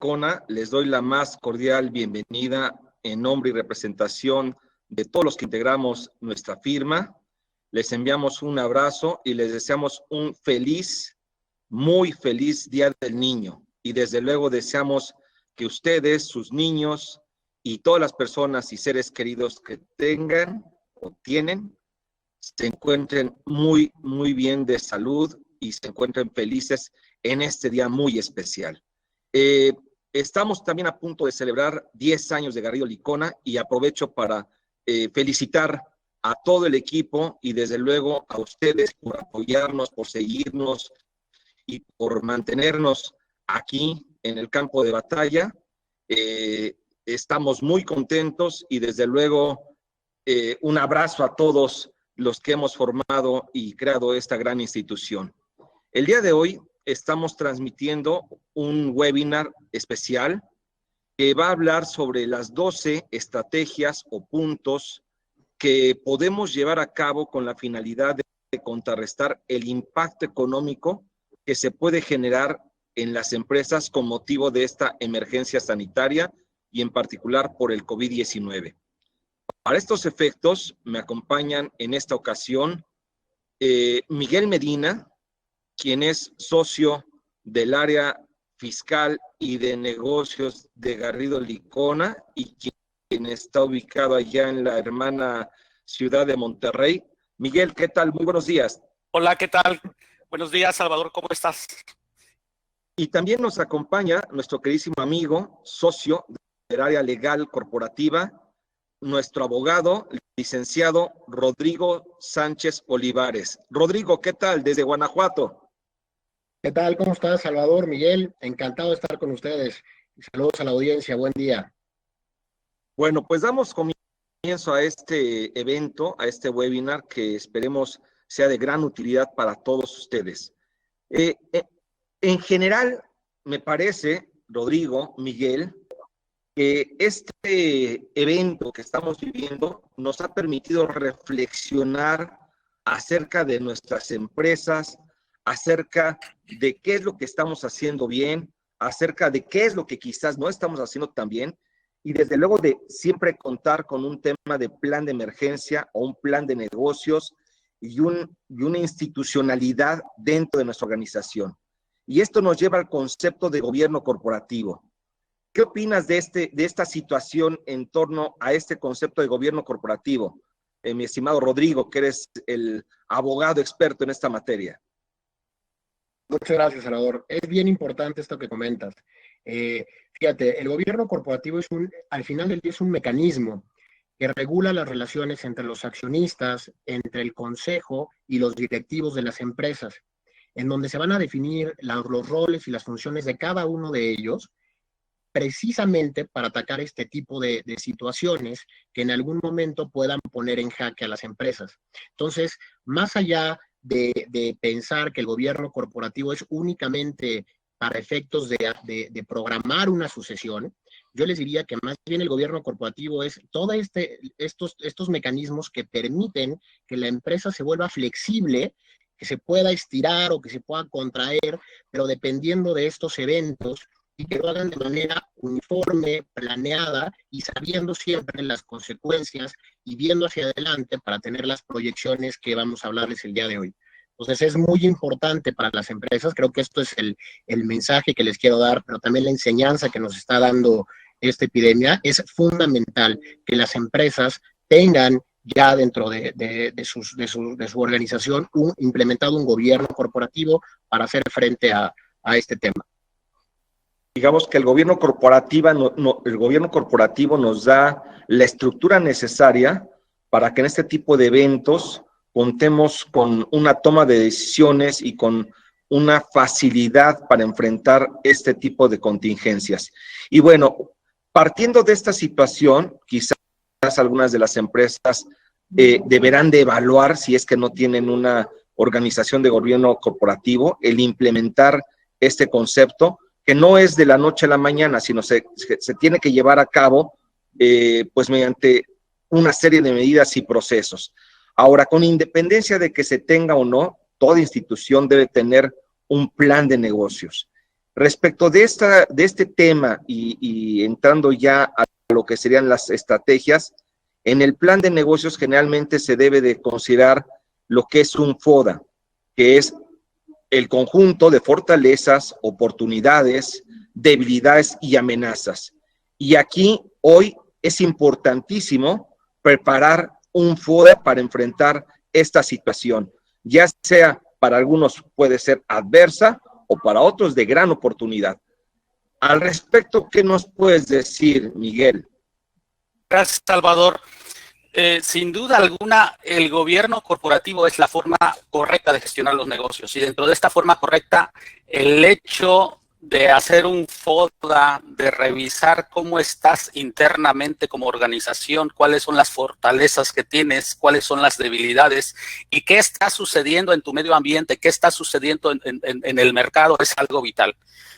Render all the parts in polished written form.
Licona, les doy la más cordial bienvenida en nombre y representación de todos los que integramos nuestra firma. Les enviamos un abrazo y les deseamos un feliz, muy feliz Día del Niño. Y desde luego deseamos que ustedes, sus niños y todas las personas y seres queridos que tengan o tienen, se encuentren muy, muy bien de salud y se encuentren felices en este día muy especial. Estamos también a punto de celebrar 10 años de Garrido Licona y aprovecho para felicitar a todo el equipo y desde luego a ustedes por apoyarnos, por seguirnos y por mantenernos aquí en el campo de batalla. Estamos muy contentos y desde luego un abrazo a todos los que hemos formado y creado esta gran institución. El día de hoy estamos transmitiendo un webinar especial que va a hablar sobre las 12 estrategias o puntos que podemos llevar a cabo con la finalidad de contrarrestar el impacto económico que se puede generar en las empresas con motivo de esta emergencia sanitaria y en particular por el COVID-19. Para estos efectos me acompañan en esta ocasión Miguel Medina, quien es socio del área fiscal y de negocios de Garrido Licona y quien está ubicado allá en la hermana ciudad de Monterrey. Miguel, ¿qué tal? Muy buenos días. Hola, ¿qué tal? Buenos días, Salvador, ¿cómo estás? Y también nos acompaña nuestro queridísimo amigo, socio del área legal corporativa, nuestro abogado, licenciado Rodrigo Sánchez Olivares. Rodrigo, ¿qué tal? Desde Guanajuato. ¿Qué tal? ¿Cómo estás, Salvador, Miguel? Encantado de estar con ustedes. Saludos a la audiencia, buen día. Bueno, pues damos comienzo a este evento, a este webinar que esperemos sea de gran utilidad para todos ustedes. En general, me parece, Rodrigo, Miguel, que este evento que estamos viviendo nos ha permitido reflexionar acerca de nuestras empresas, acerca de qué es lo que estamos haciendo bien, acerca de qué es lo que quizás no estamos haciendo tan bien, y desde luego de siempre contar con un tema de plan de emergencia o un plan de negocios y una institucionalidad dentro de nuestra organización. Y esto nos lleva al concepto de gobierno corporativo. ¿Qué opinas de esta situación en torno a este concepto de gobierno corporativo? Mi estimado Rodrigo, que eres el abogado experto en esta materia. Muchas gracias, Salvador. Es bien importante esto que comentas. Fíjate, el gobierno corporativo al final del día es un mecanismo que regula las relaciones entre los accionistas, entre el consejo y los directivos de las empresas, en donde se van a definir los roles y las funciones de cada uno de ellos, precisamente para atacar este tipo de situaciones que en algún momento puedan poner en jaque a las empresas. Entonces, más allá de pensar que el gobierno corporativo es únicamente para efectos de programar una sucesión, yo les diría que más bien el gobierno corporativo es todos estos mecanismos que permiten que la empresa se vuelva flexible, que se pueda estirar o que se pueda contraer, pero dependiendo de estos eventos, y que lo hagan de manera uniforme, planeada y sabiendo siempre las consecuencias y viendo hacia adelante para tener las proyecciones que vamos a hablarles el día de hoy. Entonces es muy importante para las empresas, creo que esto es el mensaje que les quiero dar, pero también la enseñanza que nos está dando esta epidemia. Es fundamental que las empresas tengan ya dentro de su organización implementado un gobierno corporativo para hacer frente a este tema. Digamos que el gobierno corporativo nos da la estructura necesaria para que en este tipo de eventos contemos con una toma de decisiones y con una facilidad para enfrentar este tipo de contingencias. Y bueno, partiendo de esta situación, quizás algunas de las empresas deberán de evaluar, si es que no tienen una organización de gobierno corporativo, el implementar este concepto, que no es de la noche a la mañana, sino se tiene que llevar a cabo pues mediante una serie de medidas y procesos. Ahora, con independencia de que se tenga o no, toda institución debe tener un plan de negocios. Respecto de este tema y entrando ya a lo que serían las estrategias, en el plan de negocios generalmente se debe de considerar lo que es un FODA, que es el conjunto de fortalezas, oportunidades, debilidades y amenazas. Y aquí hoy es importantísimo preparar un FODA para enfrentar esta situación, ya sea para algunos puede ser adversa o para otros de gran oportunidad. Al respecto, ¿qué nos puedes decir, Miguel? Gracias, Salvador. Sin duda alguna, el gobierno corporativo es la forma correcta de gestionar los negocios. Y dentro de esta forma correcta, el hecho de hacer un FODA, de revisar cómo estás internamente como organización, cuáles son las fortalezas que tienes, cuáles son las debilidades y qué está sucediendo en tu medio ambiente, qué está sucediendo en el mercado, es algo vital.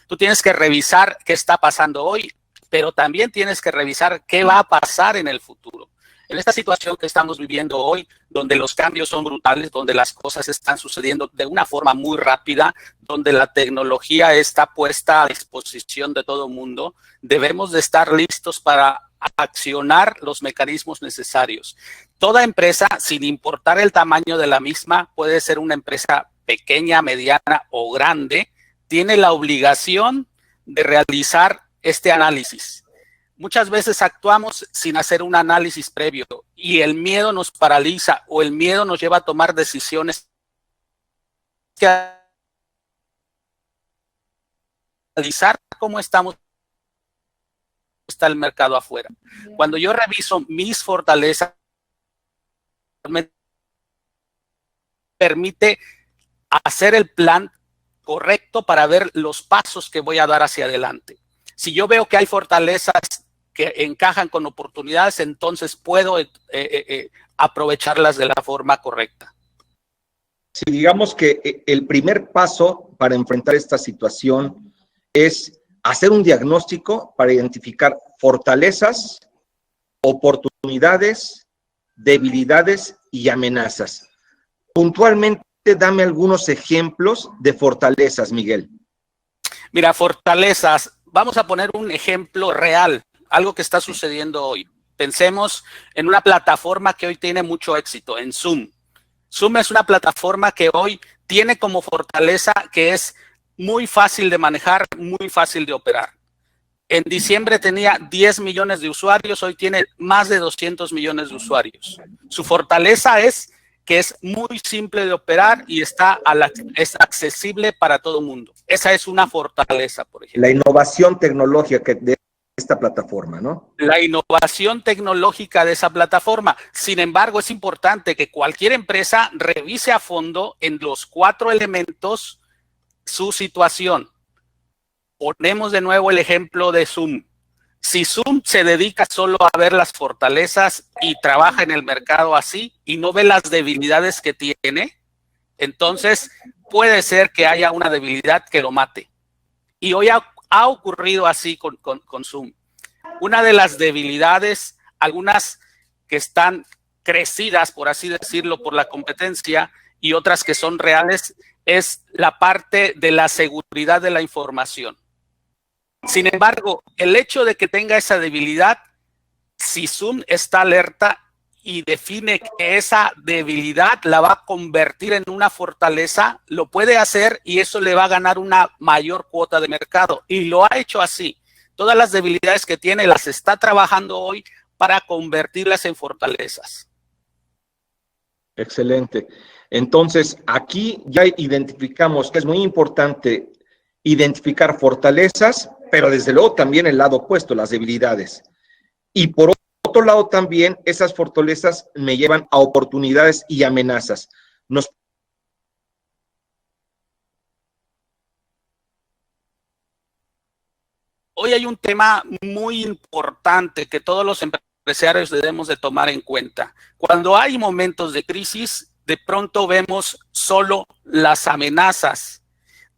Tú tienes que revisar qué está pasando hoy, pero también tienes que revisar qué va a pasar en el futuro. En esta situación que estamos viviendo hoy, donde los cambios son brutales, donde las cosas están sucediendo de una forma muy rápida, donde la tecnología está puesta a disposición de todo el mundo, debemos de estar listos para accionar los mecanismos necesarios. Toda empresa, sin importar el tamaño de la misma, puede ser una empresa pequeña, mediana o grande, tiene la obligación de realizar este análisis. Muchas veces actuamos sin hacer un análisis previo y el miedo nos paraliza o el miedo nos lleva a tomar decisiones que analizar cómo está el mercado afuera. Cuando yo reviso mis fortalezas, me permite hacer el plan correcto para ver los pasos que voy a dar hacia adelante. Si yo veo que hay fortalezas que encajan con oportunidades, entonces puedo aprovecharlas de la forma correcta. Si digamos que el primer paso para enfrentar esta situación es hacer un diagnóstico para identificar fortalezas, oportunidades, debilidades y amenazas. Puntualmente, dame algunos ejemplos de fortalezas, Miguel. Mira, fortalezas. Vamos a poner un ejemplo real, algo que está sucediendo hoy. Pensemos en una plataforma que hoy tiene mucho éxito, en Zoom. Zoom es una plataforma que hoy tiene como fortaleza que es muy fácil de manejar, muy fácil de operar. En diciembre tenía 10 millones de usuarios, hoy tiene más de 200 millones de usuarios. Su fortaleza es que es muy simple de operar y es accesible para todo el mundo. Esa es una fortaleza, por ejemplo. La innovación tecnológica de esta plataforma, ¿no? La innovación tecnológica de esa plataforma. Sin embargo, es importante que cualquier empresa revise a fondo en los 4 elementos su situación. Ponemos de nuevo el ejemplo de Zoom. Si Zoom se dedica solo a ver las fortalezas y trabaja en el mercado así y no ve las debilidades que tiene, entonces puede ser que haya una debilidad que lo mate. Y hoy ha ocurrido así con Zoom. Una de las debilidades, algunas que están crecidas, por así decirlo, por la competencia y otras que son reales, es la parte de la seguridad de la información. Sin embargo, el hecho de que tenga esa debilidad, si Zoom está alerta y define que esa debilidad la va a convertir en una fortaleza, lo puede hacer y eso le va a ganar una mayor cuota de mercado. Y lo ha hecho así. Todas las debilidades que tiene las está trabajando hoy para convertirlas en fortalezas. Excelente. Entonces, aquí ya identificamos que es muy importante identificar fortalezas, pero desde luego también el lado opuesto, las debilidades. Y por otro lado también esas fortalezas me llevan a oportunidades y amenazas. Hoy hay un tema muy importante que todos los empresarios debemos de tomar en cuenta. Cuando hay momentos de crisis, de pronto vemos solo las amenazas.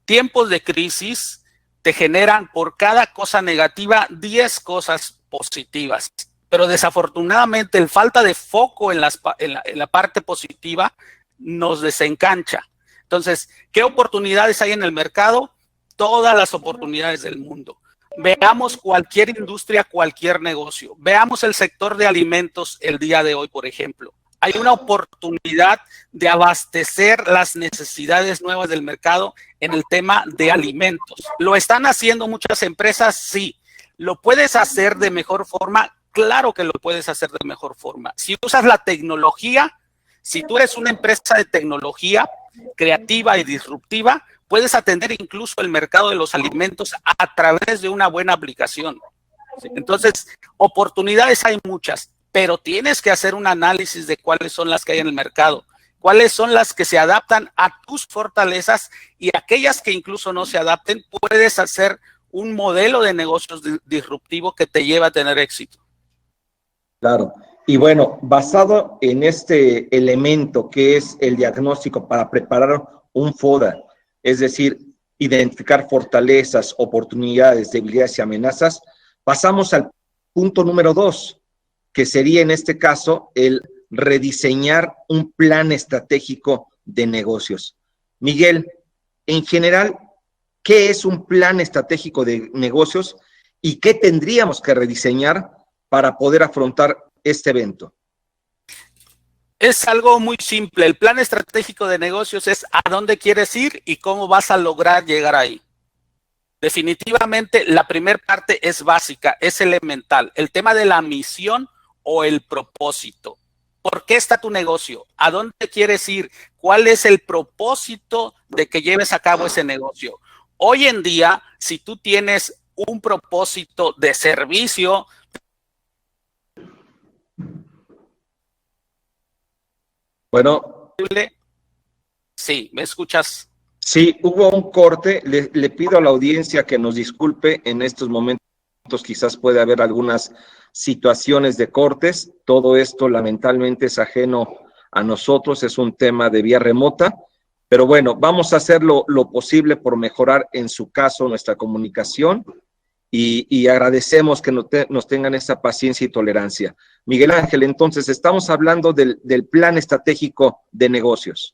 Tiempos de crisis te generan por cada cosa negativa 10 cosas positivas. Pero desafortunadamente el falta de foco en la parte positiva nos desencancha. Entonces, ¿qué oportunidades hay en el mercado? todas las oportunidades del mundo. Veamos cualquier industria, cualquier negocio. Veamos el sector de alimentos el día de hoy, por ejemplo. Hay una oportunidad de abastecer las necesidades nuevas del mercado en el tema de alimentos. ¿Lo están haciendo muchas empresas? Sí. ¿Lo puedes hacer de mejor forma? Claro que lo puedes hacer de mejor forma. Si usas la tecnología, si tú eres una empresa de tecnología creativa y disruptiva, puedes atender incluso el mercado de los alimentos a través de una buena aplicación. Entonces, oportunidades hay muchas, pero tienes que hacer un análisis de cuáles son las que hay en el mercado, cuáles son las que se adaptan a tus fortalezas y aquellas que incluso no se adapten, puedes hacer un modelo de negocios disruptivo que te lleva a tener éxito. Claro. Y bueno, basado en este elemento que es el diagnóstico para preparar un FODA, es decir, identificar fortalezas, oportunidades, debilidades y amenazas, pasamos al punto número 2, que sería en este caso el rediseñar un plan estratégico de negocios. Miguel, en general, ¿qué es un plan estratégico de negocios y qué tendríamos que rediseñar para poder afrontar este evento? Es algo muy simple. El plan estratégico de negocios es a dónde quieres ir y cómo vas a lograr llegar ahí. Definitivamente, la primera parte es básica, es elemental. El tema de la misión o el propósito. ¿Por qué está tu negocio? ¿A dónde quieres ir? ¿Cuál es el propósito de que lleves a cabo ese negocio? Hoy en día, si tú tienes un propósito de servicio, Bueno, sí, ¿me escuchas? sí, hubo un corte. Le pido a la audiencia que nos disculpe en estos momentos. Quizás puede haber algunas situaciones de cortes. Todo esto lamentablemente es ajeno a nosotros, es un tema de vía remota. Pero bueno, vamos a hacer lo posible por mejorar en su caso nuestra comunicación y agradecemos que nos tengan esa paciencia y tolerancia. Miguel Ángel, entonces estamos hablando del plan estratégico de negocios.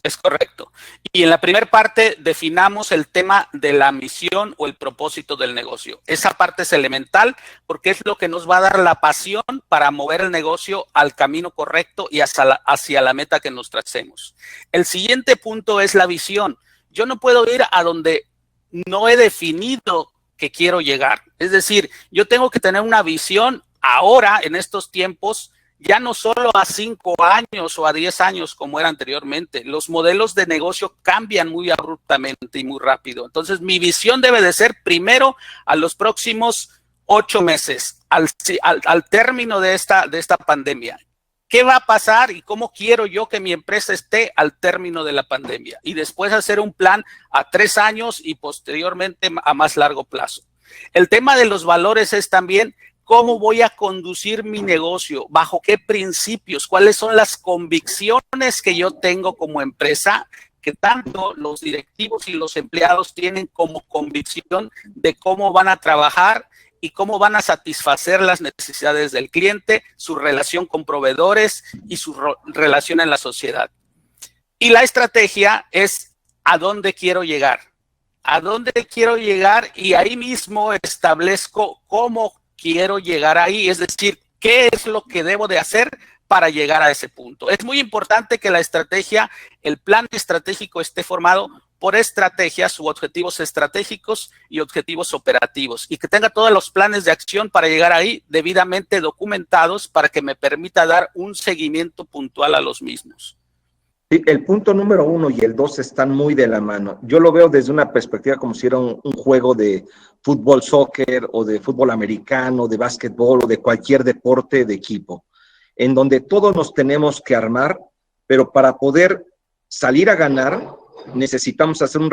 Es correcto. Y en la primera parte definamos el tema de la misión o el propósito del negocio. Esa parte es elemental porque es lo que nos va a dar la pasión para mover el negocio al camino correcto y hacia la meta que nos tracemos. El siguiente punto es la visión. Yo no puedo ir a donde no he definido que quiero llegar. Es decir, yo tengo que tener una visión ahora, en estos tiempos, ya no solo a 5 años o a 10 años como era anteriormente. Los modelos de negocio cambian muy abruptamente y muy rápido. Entonces, mi visión debe de ser primero a los próximos 8 meses, al término de esta pandemia. ¿Qué va a pasar y cómo quiero yo que mi empresa esté al término de la pandemia? Y después hacer un plan a 3 años y posteriormente a más largo plazo. El tema de los valores es también cómo voy a conducir mi negocio, bajo qué principios, cuáles son las convicciones que yo tengo como empresa, que tanto los directivos y los empleados tienen como convicción de cómo van a trabajar y cómo van a satisfacer las necesidades del cliente, su relación con proveedores y su relación en la sociedad. Y la estrategia es a dónde quiero llegar. A dónde quiero llegar y ahí mismo establezco cómo quiero llegar ahí, es decir, qué es lo que debo de hacer para llegar a ese punto. Es muy importante que la estrategia, el plan estratégico esté formado por estrategias u objetivos estratégicos y objetivos operativos y que tenga todos los planes de acción para llegar ahí debidamente documentados para que me permita dar un seguimiento puntual a los mismos. Sí, el punto número 1 y el 2 están muy de la mano. Yo lo veo desde una perspectiva como si era un juego de fútbol, soccer o de fútbol americano, de básquetbol o de cualquier deporte de equipo, en donde todos nos tenemos que armar, pero para poder salir a ganar necesitamos hacer un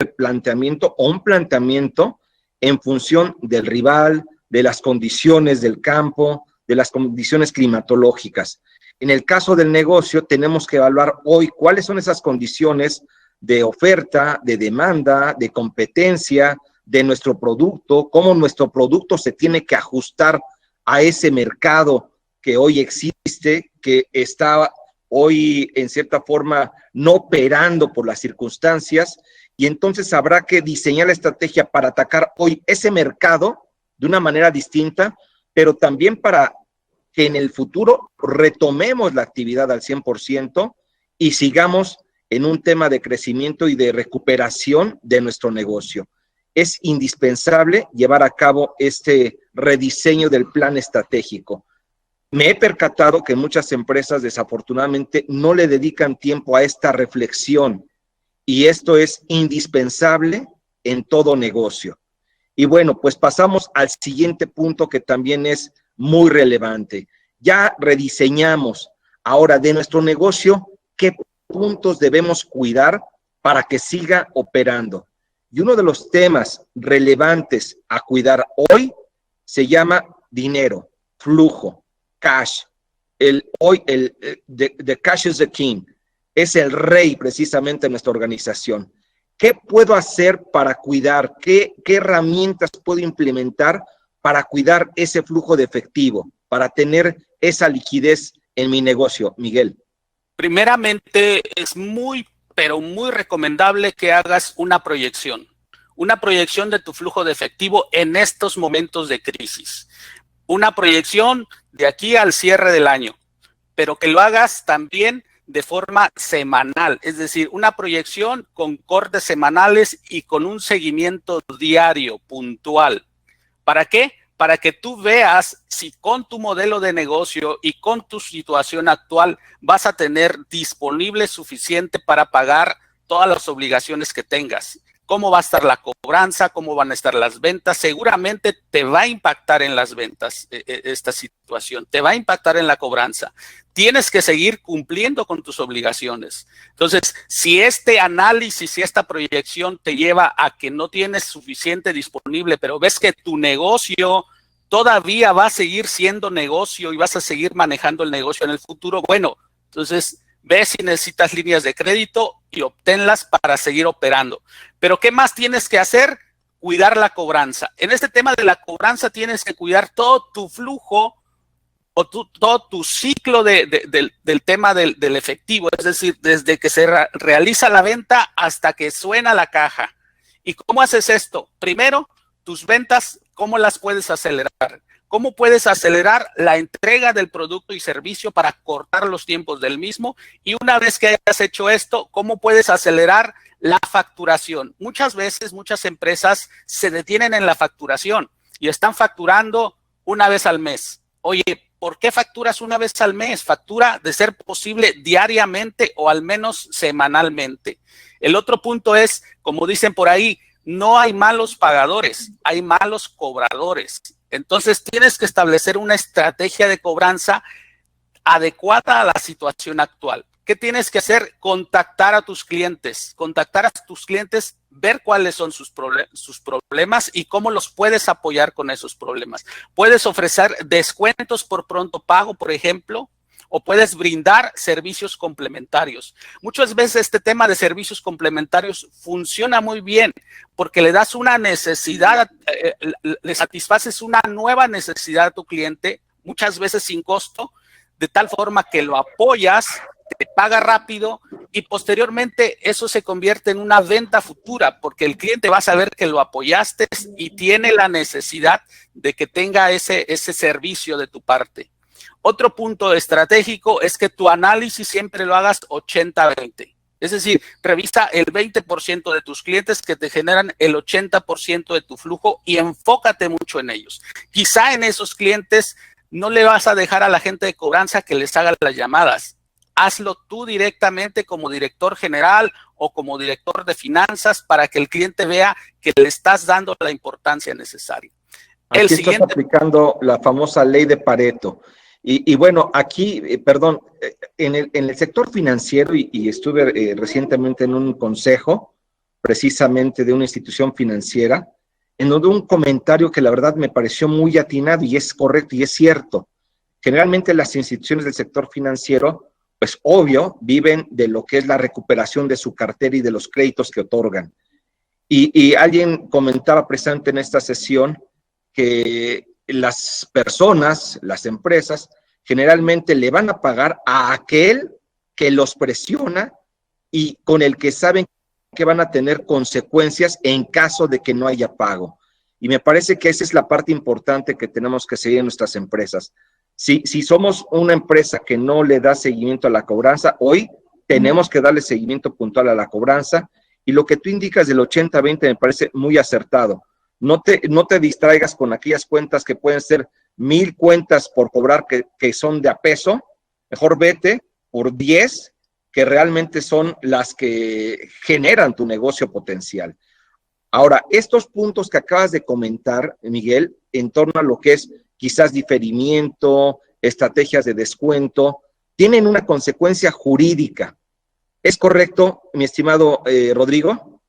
replanteamiento o un planteamiento en función del rival, de las condiciones del campo, de las condiciones climatológicas. En el caso del negocio, tenemos que evaluar hoy cuáles son esas condiciones de oferta, de demanda, de competencia, de nuestro producto, cómo nuestro producto se tiene que ajustar a ese mercado que hoy existe, que está hoy en cierta forma no operando por las circunstancias, y entonces habrá que diseñar la estrategia para atacar hoy ese mercado de una manera distinta, pero también para que en el futuro retomemos la actividad al 100% y sigamos en un tema de crecimiento y de recuperación de nuestro negocio. Es indispensable llevar a cabo este rediseño del plan estratégico. Me he percatado que muchas empresas desafortunadamente no le dedican tiempo a esta reflexión, y esto es indispensable en todo negocio. Y bueno, pues pasamos al siguiente punto que también es muy relevante. Ya rediseñamos ahora de nuestro negocio qué puntos debemos cuidar para que siga operando. Y uno de los temas relevantes a cuidar hoy se llama dinero, flujo, cash. The cash is the king. Es el rey precisamente de nuestra organización. ¿Qué puedo hacer para cuidar? ¿Qué herramientas puedo implementar para cuidar ese flujo de efectivo, para tener esa liquidez en mi negocio, Miguel? Primeramente, es muy, pero muy recomendable que hagas una proyección de tu flujo de efectivo en estos momentos de crisis. Una proyección de aquí al cierre del año, pero que lo hagas también de forma semanal, es decir, una proyección con cortes semanales y con un seguimiento diario, puntual. ¿Para qué? Para que tú veas si con tu modelo de negocio y con tu situación actual vas a tener disponible suficiente para pagar todas las obligaciones que tengas. ¿Cómo va a estar la cobranza? ¿Cómo van a estar las ventas? Seguramente te va a impactar en las ventas esta situación, te va a impactar en la cobranza. Tienes que seguir cumpliendo con tus obligaciones. Entonces, si este análisis, si esta proyección te lleva a que no tienes suficiente disponible, pero ves que tu negocio todavía va a seguir siendo negocio y vas a seguir manejando el negocio en el futuro, bueno, entonces ve si necesitas líneas de crédito y obténlas para seguir operando. Pero ¿qué más tienes que hacer? Cuidar la cobranza. En este tema de la cobranza tienes que cuidar todo tu flujo o todo tu ciclo del tema del efectivo, es decir, desde que se realiza la venta hasta que suena la caja. ¿Y cómo haces esto? Primero, tus ventas, ¿cómo las puedes acelerar? ¿Cómo puedes acelerar la entrega del producto y servicio para cortar los tiempos del mismo? Y una vez que hayas hecho esto, ¿cómo puedes acelerar la facturación? Muchas veces, muchas empresas se detienen en la facturación y están facturando una vez al mes. Oye, ¿por qué facturas una vez al mes? Factura, de ser posible, diariamente o al menos semanalmente. El otro punto es, como dicen por ahí, no hay malos pagadores, hay malos cobradores. Entonces tienes que establecer una estrategia de cobranza adecuada a la situación actual. ¿Qué tienes que hacer? Contactar a tus clientes, ver cuáles son sus problemas y cómo los puedes apoyar con esos problemas. Puedes ofrecer descuentos por pronto pago, por ejemplo, o puedes brindar servicios complementarios. Muchas veces este tema de servicios complementarios funciona muy bien porque le das una necesidad, le satisfaces una nueva necesidad a tu cliente, muchas veces sin costo, de tal forma que lo apoyas, te paga rápido y posteriormente eso se convierte en una venta futura porque el cliente va a saber que lo apoyaste y tiene la necesidad de que tenga ese servicio de tu parte. Otro punto estratégico es que tu análisis siempre lo hagas 80-20. Es decir, revisa el 20% de tus clientes que te generan el 80% de tu flujo y enfócate mucho en ellos. Quizá en esos clientes no le vas a dejar a la gente de cobranza que les haga las llamadas. Hazlo tú directamente como director general o como director de finanzas para que el cliente vea que le estás dando la importancia necesaria. Aquí estás aplicando la famosa ley de Pareto. Y bueno, aquí, perdón, en el sector financiero, y estuve recientemente en un consejo, precisamente de una institución financiera, en donde un comentario que la verdad me pareció muy atinado y es correcto y es cierto. Generalmente las instituciones del sector financiero, pues obvio, viven de lo que es la recuperación de su cartera y de los créditos que otorgan. Y alguien comentaba precisamente en esta sesión que las personas, las empresas, generalmente le van a pagar a aquel que los presiona y con el que saben que van a tener consecuencias en caso de que no haya pago. Y me parece que esa es la parte importante que tenemos que seguir en nuestras empresas. Si somos una empresa que no le da seguimiento a la cobranza, hoy tenemos que darle seguimiento puntual a la cobranza, y lo que tú indicas del 80-20 me parece muy acertado. No te distraigas con aquellas cuentas que pueden ser 1000 cuentas por cobrar que son de a peso, mejor vete por 10 que realmente son las que generan tu negocio potencial. Ahora, estos puntos que acabas de comentar, Miguel, en torno a lo que es quizás diferimiento, estrategias de descuento, tienen una consecuencia jurídica. ¿Es correcto, mi estimado Rodrigo?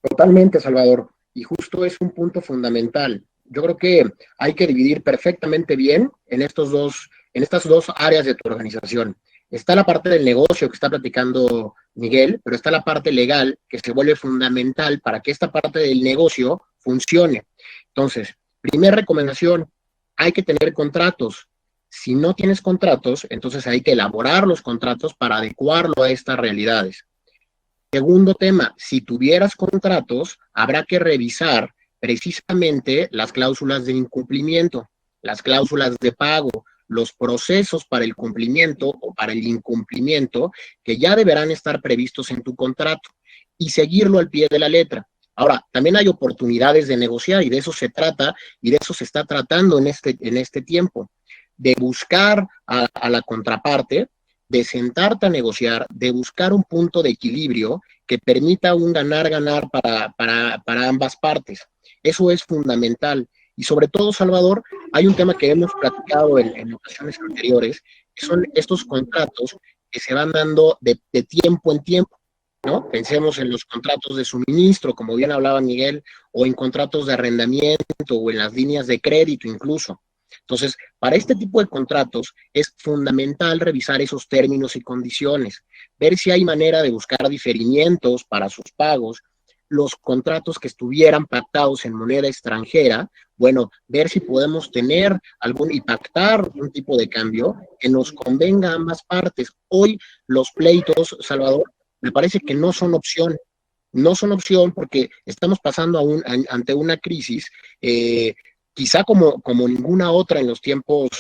Totalmente, Salvador. Y justo es un punto fundamental. Yo creo que hay que dividir perfectamente bien en estas dos áreas de tu organización. Está la parte del negocio que está platicando Miguel, pero está la parte legal que se vuelve fundamental para que esta parte del negocio funcione. Entonces, primera recomendación, hay que tener contratos. Si no tienes contratos, entonces hay que elaborar los contratos para adecuarlo a estas realidades. Segundo tema, si tuvieras contratos, habrá que revisar precisamente las cláusulas de incumplimiento, las cláusulas de pago, los procesos para el cumplimiento o para el incumplimiento que ya deberán estar previstos en tu contrato y seguirlo al pie de la letra. Ahora, también hay oportunidades de negociar y de eso se trata y de eso se está tratando en este tiempo, de buscar a la contraparte, de sentarte a negociar, de buscar un punto de equilibrio que permita un ganar-ganar para ambas partes. Eso es fundamental. Y sobre todo, Salvador, hay un tema que hemos platicado en ocasiones anteriores, que son estos contratos que se van dando de tiempo en tiempo, ¿no? Pensemos en los contratos de suministro, como bien hablaba Miguel, o en contratos de arrendamiento o en las líneas de crédito incluso. Entonces, para este tipo de contratos es fundamental revisar esos términos y condiciones, ver si hay manera de buscar diferimientos para sus pagos, los contratos que estuvieran pactados en moneda extranjera, bueno, ver si podemos tener y pactar un tipo de cambio que nos convenga a ambas partes. Hoy los pleitos, Salvador, me parece que no son opción. No son opción porque estamos pasando ante una crisis quizá como ninguna otra en los tiempos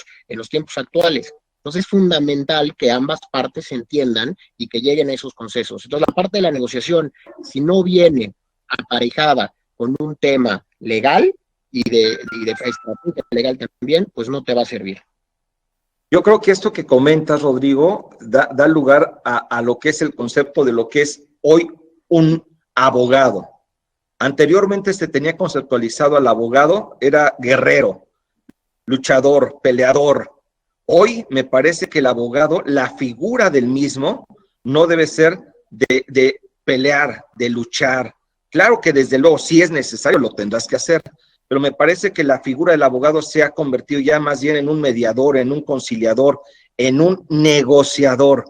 actuales. Entonces es fundamental que ambas partes se entiendan y que lleguen a esos consensos. Entonces la parte de la negociación, si no viene aparejada con un tema legal y de estrategia legal también, pues no te va a servir. Yo creo que esto que comentas, Rodrigo, da lugar a lo que es el concepto de lo que es hoy un abogado. Anteriormente se tenía conceptualizado al abogado, era guerrero, luchador, peleador. Hoy me parece que el abogado, la figura del mismo, no debe ser de pelear, de luchar. Claro que desde luego, si es necesario, lo tendrás que hacer, pero me parece que la figura del abogado se ha convertido ya más bien en un mediador, en un conciliador, en un negociador.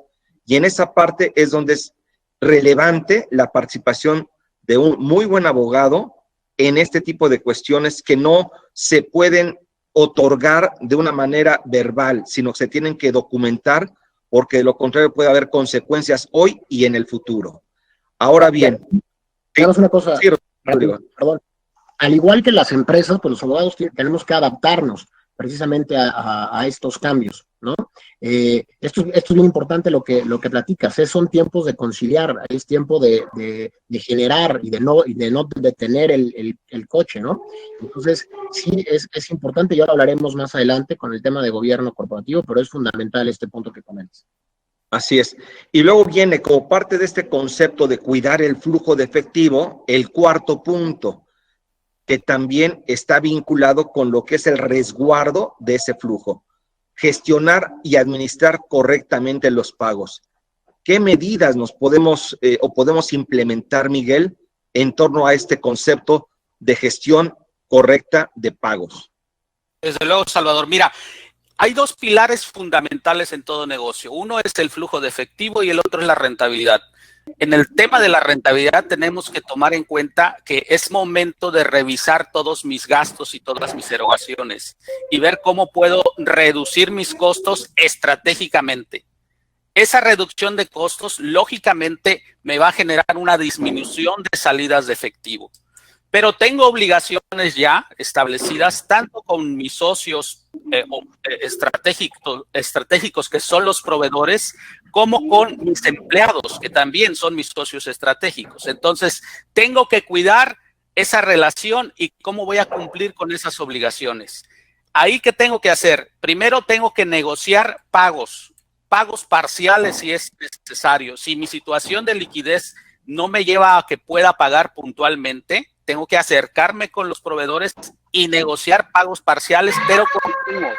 Y en esa parte es donde es relevante la participación de un muy buen abogado en este tipo de cuestiones que no se pueden otorgar de una manera verbal, sino que se tienen que documentar, porque de lo contrario puede haber consecuencias hoy y en el futuro. Ahora bien, digamos una cosa, sí, rápido, perdón. Al igual que las empresas, pues los abogados tenemos que adaptarnos precisamente a estos cambios, ¿no? Esto es bien importante lo que platicas, son tiempos de conciliar, es tiempo de generar y de no detener el coche, ¿no? Entonces, sí, es importante, ya lo hablaremos más adelante con el tema de gobierno corporativo, pero es fundamental este punto que comentas. Así es. Y luego viene como parte de este concepto de cuidar el flujo de efectivo, el cuarto punto, que también está vinculado con lo que es el resguardo de ese flujo. Gestionar y administrar correctamente los pagos. ¿Qué medidas nos podemos implementar, Miguel, en torno a este concepto de gestión correcta de pagos? Desde luego, Salvador. Mira, hay dos pilares fundamentales en todo negocio. Uno es el flujo de efectivo y el otro es la rentabilidad. En el tema de la rentabilidad tenemos que tomar en cuenta que es momento de revisar todos mis gastos y todas mis erogaciones y ver cómo puedo reducir mis costos estratégicamente. esa reducción de costos lógicamente me va a generar una disminución de salidas de efectivo. Pero tengo obligaciones ya establecidas tanto con mis socios estratégicos, que son los proveedores, como con mis empleados, que también son mis socios estratégicos. Entonces, tengo que cuidar esa relación y cómo voy a cumplir con esas obligaciones. Ahí, ¿qué tengo que hacer? Primero tengo que negociar pagos parciales si es necesario. Si mi situación de liquidez no me lleva a que pueda pagar puntualmente, tengo que acercarme con los proveedores y negociar pagos parciales, pero continuos.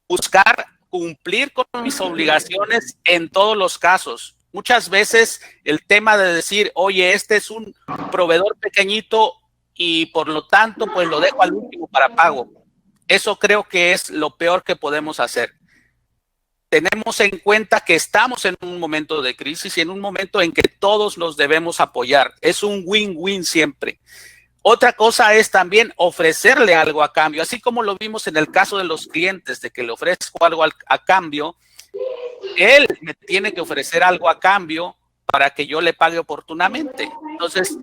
Buscar cumplir con mis obligaciones en todos los casos. Muchas veces el tema de decir, oye, este es un proveedor pequeñito y por lo tanto, pues lo dejo al último para pago. Eso creo que es lo peor que podemos hacer. Tenemos en cuenta que estamos en un momento de crisis y en un momento en que todos nos debemos apoyar. Es un win-win siempre. Otra cosa es también ofrecerle algo a cambio, así como lo vimos en el caso de los clientes, de que le ofrezco algo a cambio, él me tiene que ofrecer algo a cambio para que yo le pague oportunamente. Entonces,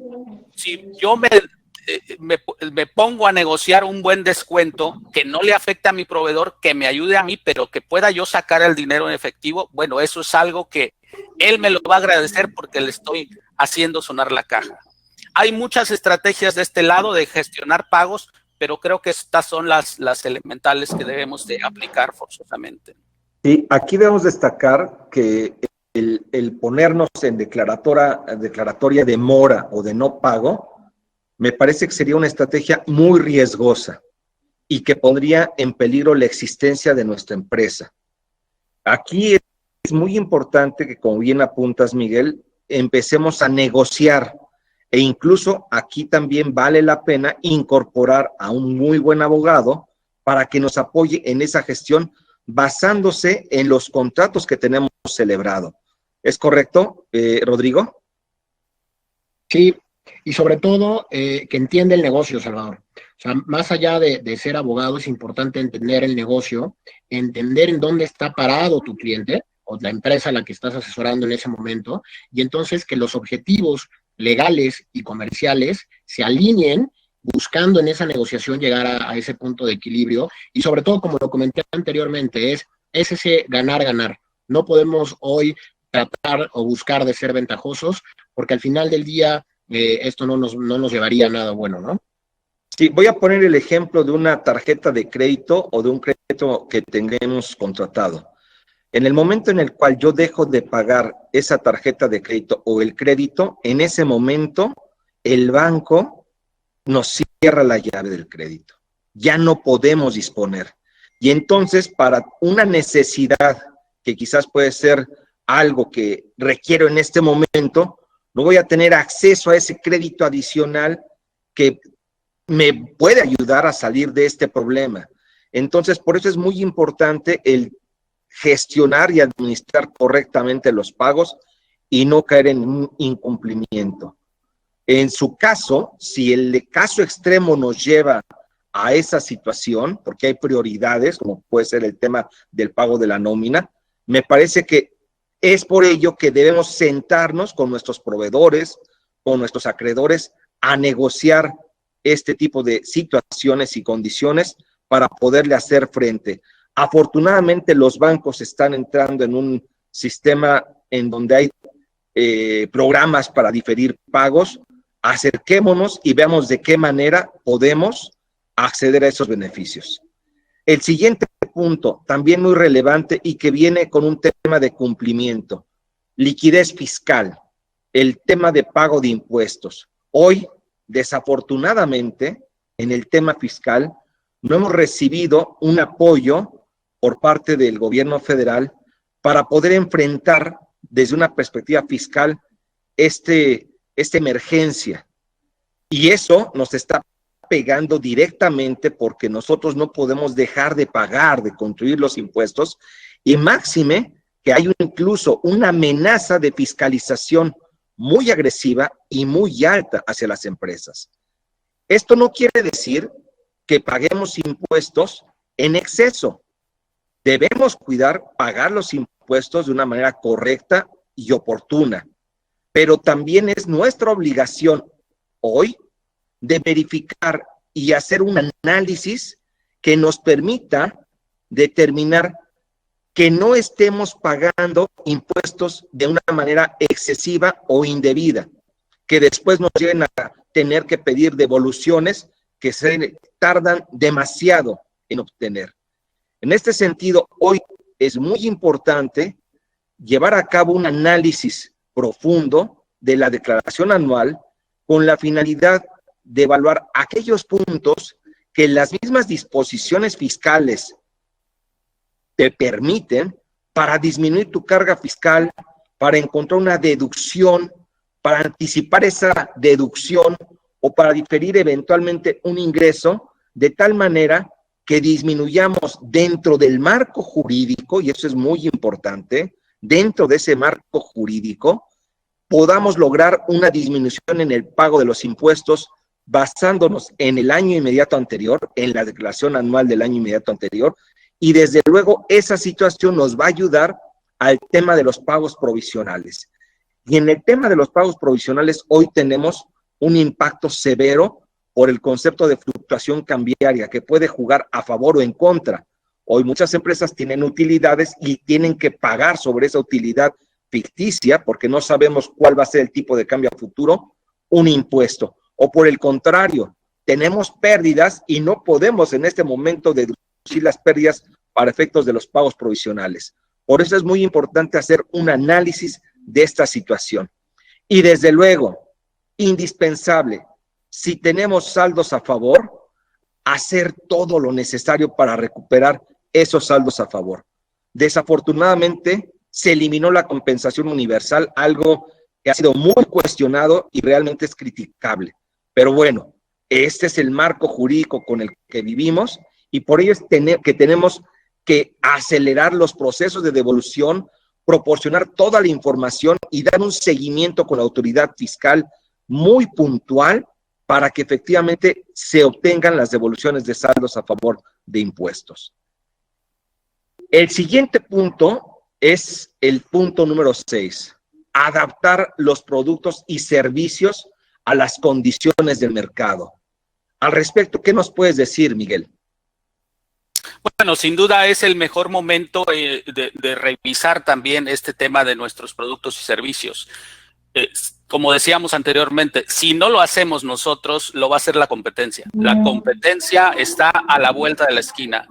si yo me pongo a negociar un buen descuento que no le afecte a mi proveedor, que me ayude a mí, pero que pueda yo sacar el dinero en efectivo, bueno, eso es algo que él me lo va a agradecer porque le estoy haciendo sonar la caja. Hay muchas estrategias de este lado de gestionar pagos, pero creo que estas son las elementales que debemos de aplicar forzosamente. Sí, aquí debemos destacar que el ponernos en declaratoria de mora o de no pago, me parece que sería una estrategia muy riesgosa y que pondría en peligro la existencia de nuestra empresa. Aquí es muy importante que, como bien apuntas, Miguel, empecemos a negociar, e incluso aquí también vale la pena incorporar a un muy buen abogado para que nos apoye en esa gestión basándose en los contratos que tenemos celebrado. ¿Es correcto, Rodrigo? Sí, y sobre todo que entiende el negocio, Salvador. O sea, más allá de ser abogado, es importante entender el negocio, entender en dónde está parado tu cliente o la empresa a la que estás asesorando en ese momento, y entonces que los objetivos legales y comerciales se alineen buscando en esa negociación llegar a ese punto de equilibrio. Y sobre todo, como lo comenté anteriormente, es ese ganar-ganar. No podemos hoy tratar o buscar de ser ventajosos, porque al final del día esto no nos llevaría a nada bueno, ¿no? Sí, voy a poner el ejemplo de una tarjeta de crédito o de un crédito que tengamos contratado. En el momento en el cual yo dejo de pagar esa tarjeta de crédito o el crédito, en ese momento el banco nos cierra la llave del crédito. Ya no podemos disponer. Y entonces, para una necesidad que quizás puede ser algo que requiero en este momento, no voy a tener acceso a ese crédito adicional que me puede ayudar a salir de este problema. Entonces, por eso es muy importante el gestionar y administrar correctamente los pagos y no caer en un incumplimiento. En su caso, si el caso extremo nos lleva a esa situación, porque hay prioridades, como puede ser el tema del pago de la nómina, me parece que es por ello que debemos sentarnos con nuestros proveedores, con nuestros acreedores, a negociar este tipo de situaciones y condiciones para poderle hacer frente. Afortunadamente, los bancos están entrando en un sistema en donde hay programas para diferir pagos. Acerquémonos y veamos de qué manera podemos acceder a esos beneficios. El siguiente punto, también muy relevante y que viene con un tema de cumplimiento, liquidez fiscal, el tema de pago de impuestos. Hoy, desafortunadamente, en el tema fiscal, no hemos recibido un apoyo por parte del gobierno federal para poder enfrentar desde una perspectiva fiscal esta emergencia. Y eso nos está pegando directamente porque nosotros no podemos dejar de pagar, de construir los impuestos, y máxime que hay incluso una amenaza de fiscalización muy agresiva y muy alta hacia las empresas. Esto no quiere decir que paguemos impuestos en exceso. Debemos cuidar, pagar los impuestos impuestos de una manera correcta y oportuna. Pero también es nuestra obligación hoy de verificar y hacer un análisis que nos permita determinar que no estemos pagando impuestos de una manera excesiva o indebida, que después nos lleguen a tener que pedir devoluciones que se tardan demasiado en obtener. En este sentido, hoy es muy importante llevar a cabo un análisis profundo de la declaración anual con la finalidad de evaluar aquellos puntos que las mismas disposiciones fiscales te permiten para disminuir tu carga fiscal, para encontrar una deducción, para anticipar esa deducción o para diferir eventualmente un ingreso de tal manera que disminuyamos dentro del marco jurídico, y eso es muy importante, dentro de ese marco jurídico, podamos lograr una disminución en el pago de los impuestos basándonos en el año inmediato anterior, en la declaración anual del año inmediato anterior, y desde luego esa situación nos va a ayudar al tema de los pagos provisionales. Y en el tema de los pagos provisionales hoy tenemos un impacto severo por el concepto de fluctuación cambiaria que puede jugar a favor o en contra. Hoy muchas empresas tienen utilidades y tienen que pagar sobre esa utilidad ficticia porque no sabemos cuál va a ser el tipo de cambio a futuro, un impuesto. O por el contrario, tenemos pérdidas y no podemos en este momento deducir las pérdidas para efectos de los pagos provisionales. Por eso es muy importante hacer un análisis de esta situación. Y desde luego, indispensable, si tenemos saldos a favor, hacer todo lo necesario para recuperar esos saldos a favor. Desafortunadamente, se eliminó la compensación universal, algo que ha sido muy cuestionado y realmente es criticable. Pero bueno, este es el marco jurídico con el que vivimos y por ello es que tenemos que acelerar los procesos de devolución, proporcionar toda la información y dar un seguimiento con la autoridad fiscal muy puntual para que efectivamente se obtengan las devoluciones de saldos a favor de impuestos. El siguiente punto es el punto número 6, adaptar los productos y servicios a las condiciones del mercado. Al respecto, ¿qué nos puedes decir, Miguel? Bueno, sin duda es el mejor momento de revisar también este tema de nuestros productos y servicios. Como decíamos anteriormente, si no lo hacemos nosotros, lo va a hacer la competencia. La competencia está a la vuelta de la esquina.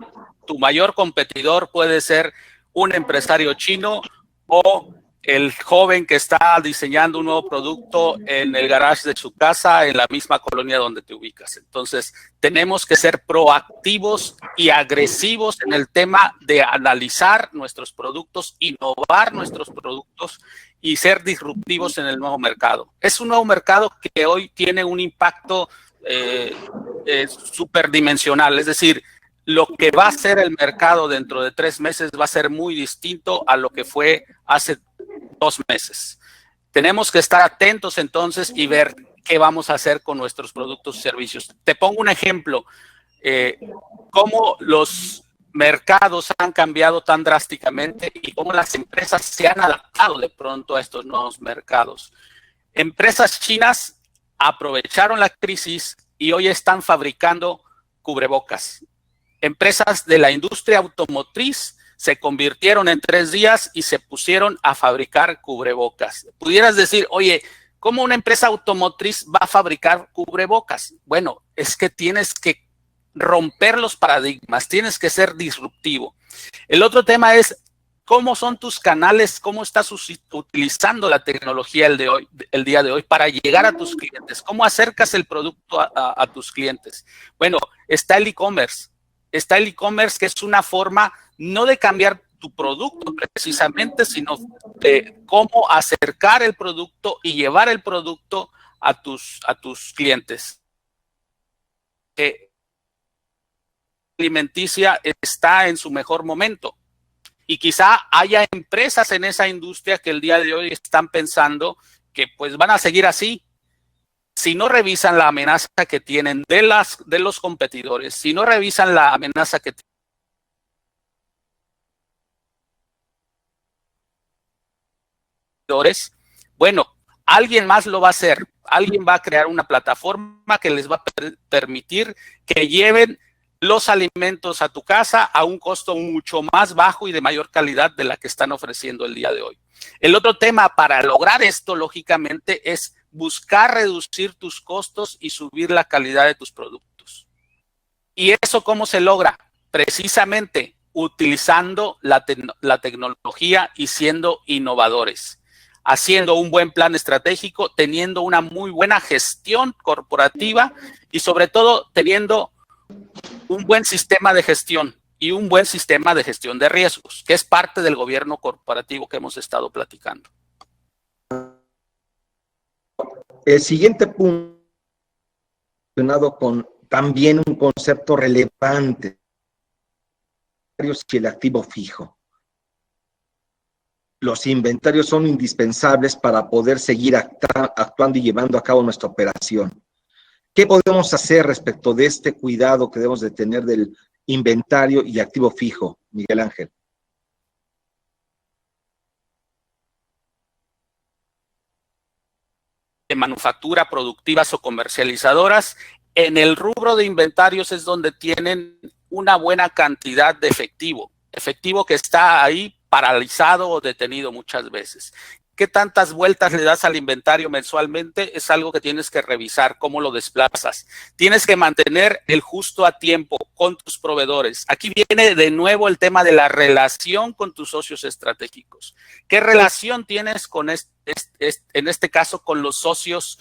Tu mayor competidor puede ser un empresario chino o el joven que está diseñando un nuevo producto en el garage de su casa, en la misma colonia donde te ubicas. Entonces, tenemos que ser proactivos y agresivos en el tema de analizar nuestros productos, innovar nuestros productos y ser disruptivos en el nuevo mercado. Es un nuevo mercado que hoy tiene un impacto superdimensional, es decir, lo que va a ser el mercado dentro de 3 meses va a ser muy distinto a lo que fue hace 2 meses. Tenemos que estar atentos entonces y ver qué vamos a hacer con nuestros productos y servicios. Te pongo un ejemplo, cómo los mercados han cambiado tan drásticamente y cómo las empresas se han adaptado de pronto a estos nuevos mercados. Empresas chinas aprovecharon la crisis y hoy están fabricando cubrebocas. Empresas de la industria automotriz se convirtieron en 3 días y se pusieron a fabricar cubrebocas. Pudieras decir, oye, ¿cómo una empresa automotriz va a fabricar cubrebocas? Bueno, es que tienes que romper los paradigmas, tienes que ser disruptivo. El otro tema es, ¿cómo son tus canales? ¿Cómo estás utilizando la tecnología el día de hoy para llegar a tus clientes? ¿Cómo acercas el producto a tus clientes? Bueno, está el e-commerce. Está el e-commerce, que es una forma no de cambiar tu producto precisamente, sino de cómo acercar el producto y llevar el producto a tus clientes. Alimenticia está en su mejor momento y quizá haya empresas en esa industria que el día de hoy están pensando que pues van a seguir así. Si no revisan la amenaza que tienen de los competidores, si no revisan la amenaza que consumidores, bueno, alguien más lo va a hacer. Alguien va a crear una plataforma que les va a permitir que lleven los alimentos a tu casa a un costo mucho más bajo y de mayor calidad de la que están ofreciendo el día de hoy. El otro tema para lograr esto, lógicamente, es buscar reducir tus costos y subir la calidad de tus productos. ¿Y eso cómo se logra? Precisamente utilizando la tecnología y siendo innovadores, haciendo un buen plan estratégico, teniendo una muy buena gestión corporativa y sobre todo teniendo un buen sistema de gestión y un buen sistema de gestión de riesgos, que es parte del gobierno corporativo que hemos estado platicando. El siguiente punto relacionado con también un concepto relevante, y el activo fijo. Los inventarios son indispensables para poder seguir actuando y llevando a cabo nuestra operación. ¿Qué podemos hacer respecto de este cuidado que debemos de tener del inventario y activo fijo, Miguel Ángel? De manufactura, productivas o comercializadoras, en el rubro de inventarios es donde tienen una buena cantidad de efectivo que está ahí paralizado o detenido muchas veces. ¿Qué tantas vueltas le das al inventario mensualmente? Es algo que tienes que revisar, cómo lo desplazas. Tienes que mantener el justo a tiempo con tus proveedores. Aquí viene de nuevo el tema de la relación con tus socios estratégicos. ¿Qué relación tienes con en este caso con los socios,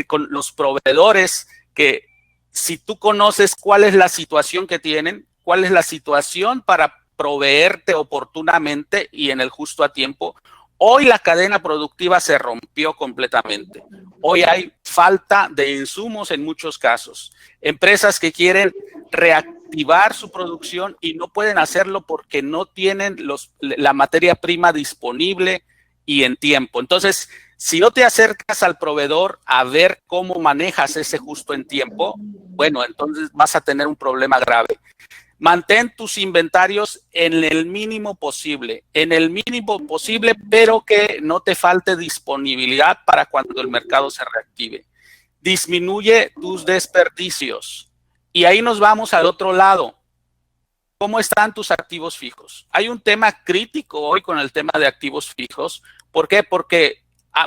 con los proveedores? Que si tú conoces cuál es la situación que tienen, cuál es la situación para proveerte oportunamente y en el justo a tiempo. Hoy la cadena productiva se rompió completamente. Hoy hay falta de insumos en muchos casos. Empresas que quieren reactivar su producción y no pueden hacerlo porque no tienen la materia prima disponible y en tiempo. Entonces, si no te acercas al proveedor a ver cómo manejas ese justo en tiempo, bueno, entonces vas a tener un problema grave. Mantén tus inventarios en el mínimo posible, pero que no te falte disponibilidad para cuando el mercado se reactive. Disminuye tus desperdicios. Y ahí nos vamos al otro lado. ¿Cómo están tus activos fijos? Hay un tema crítico hoy con el tema de activos fijos. ¿Por qué? Porque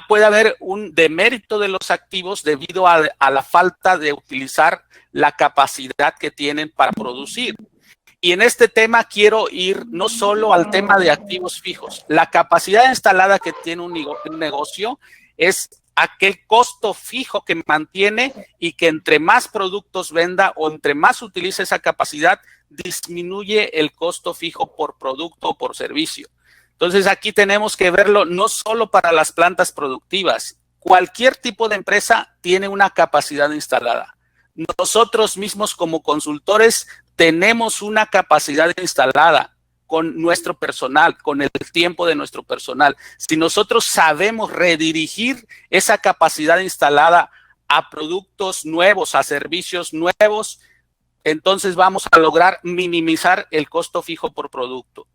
puede haber un demérito de los activos debido a la falta de utilizar la capacidad que tienen para producir. Y en este tema quiero ir no solo al tema de activos fijos. La capacidad instalada que tiene un negocio es aquel costo fijo que mantiene y que entre más productos venda o entre más utilice esa capacidad, disminuye el costo fijo por producto o por servicio. Entonces aquí tenemos que verlo no solo para las plantas productivas. Cualquier tipo de empresa tiene una capacidad instalada. Nosotros mismos como consultores tenemos una capacidad instalada con nuestro personal, con el tiempo de nuestro personal. Si nosotros sabemos redirigir esa capacidad instalada a productos nuevos, a servicios nuevos, entonces vamos a lograr minimizar el costo fijo por producto.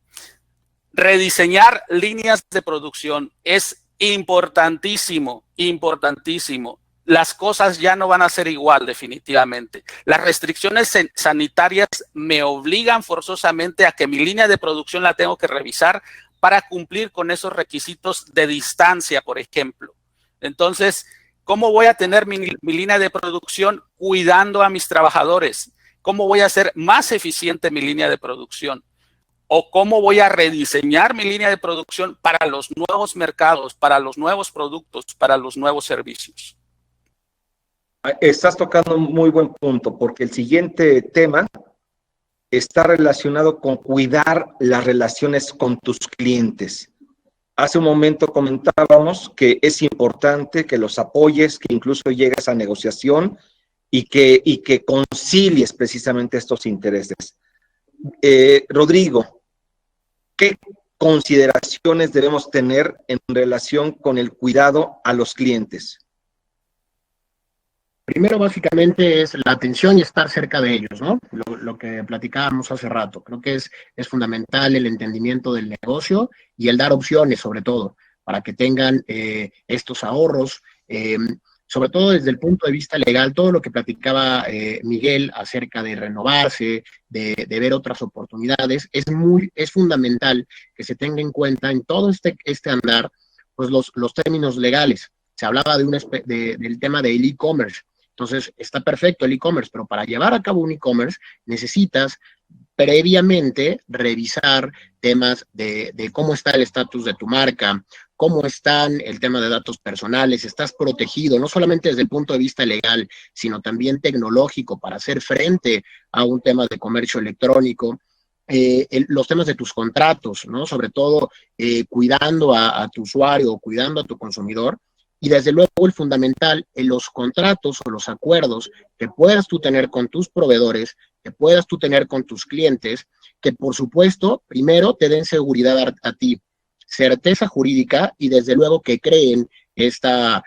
Rediseñar líneas de producción es importantísimo, importantísimo. Las cosas ya no van a ser igual, definitivamente. Las restricciones sanitarias me obligan forzosamente a que mi línea de producción la tengo que revisar para cumplir con esos requisitos de distancia, por ejemplo. Entonces, ¿cómo voy a tener mi línea de producción cuidando a mis trabajadores? ¿Cómo voy a hacer más eficiente mi línea de producción? ¿O cómo voy a rediseñar mi línea de producción para los nuevos mercados, para los nuevos productos, para los nuevos servicios? Estás tocando un muy buen punto, porque el siguiente tema está relacionado con cuidar las relaciones con tus clientes. Hace un momento comentábamos que es importante que los apoyes, que incluso llegues a negociación y que concilies precisamente estos intereses. Rodrigo, ¿qué consideraciones debemos tener en relación con el cuidado a los clientes? Primero, básicamente, es la atención y estar cerca de ellos, ¿no? Lo que platicábamos hace rato. Creo que es fundamental el entendimiento del negocio y el dar opciones, sobre todo, para que tengan estos ahorros. Sobre todo desde el punto de vista legal, todo lo que platicaba Miguel acerca de renovarse, de ver otras oportunidades, es fundamental que se tenga en cuenta en todo este andar, pues los términos legales. Se hablaba del tema del e-commerce. Entonces, está perfecto el e-commerce, pero para llevar a cabo un e-commerce necesitas previamente revisar temas de cómo está el estatus de tu marca, cómo están el tema de datos personales, estás protegido, no solamente desde el punto de vista legal, sino también tecnológico para hacer frente a un tema de comercio electrónico. Los temas de tus contratos, ¿no? Sobre todo cuidando a tu usuario, cuidando a tu consumidor, y desde luego el fundamental en los contratos o los acuerdos que puedas tú tener con tus proveedores, que puedas tú tener con tus clientes, que por supuesto, primero te den seguridad a ti, certeza jurídica y desde luego que creen esta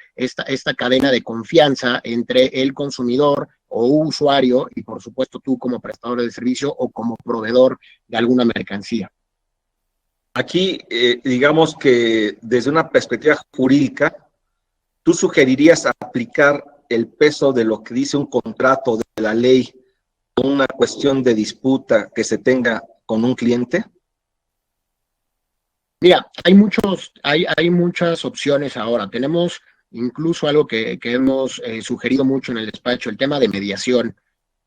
cadena de confianza entre el consumidor o usuario y por supuesto tú como prestador de servicio o como proveedor de alguna mercancía. Aquí, digamos que desde una perspectiva jurídica, ¿tú sugerirías aplicar el peso de lo que dice un contrato de la ley a una cuestión de disputa que se tenga con un cliente? Mira, hay muchas opciones ahora. Tenemos incluso algo que hemos sugerido mucho en el despacho, el tema de mediación,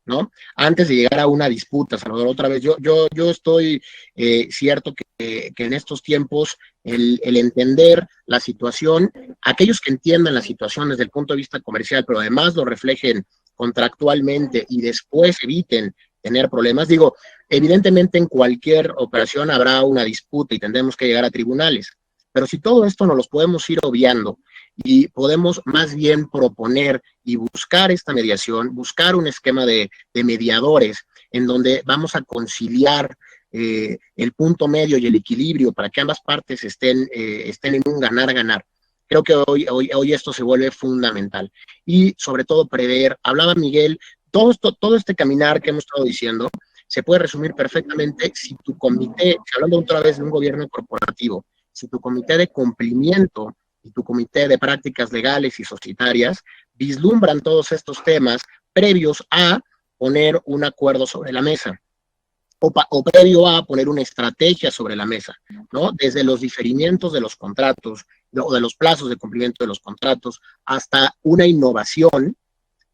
¿no? Antes de llegar a una disputa, Salvador, otra vez, yo estoy cierto que en estos tiempos el entender la situación, aquellos que entiendan la situación desde el punto de vista comercial, pero además lo reflejen contractualmente y después eviten tener problemas, digo, evidentemente en cualquier operación habrá una disputa y tendremos que llegar a tribunales, pero si todo esto nos los podemos ir obviando y podemos más bien proponer y buscar esta mediación, buscar un esquema de mediadores en donde vamos a conciliar el punto medio y el equilibrio para que ambas partes estén en un ganar-ganar. Creo que hoy esto se vuelve fundamental. Y sobre todo prever, hablaba Miguel, todo este caminar que hemos estado diciendo se puede resumir perfectamente si tu comité, hablando otra vez de un gobierno corporativo, si tu comité de cumplimiento y tu comité de prácticas legales y societarias vislumbran todos estos temas previos a poner un acuerdo sobre la mesa o previo a poner una estrategia sobre la mesa, ¿no? Desde los diferimientos de los contratos o de los plazos de cumplimiento de los contratos hasta una innovación,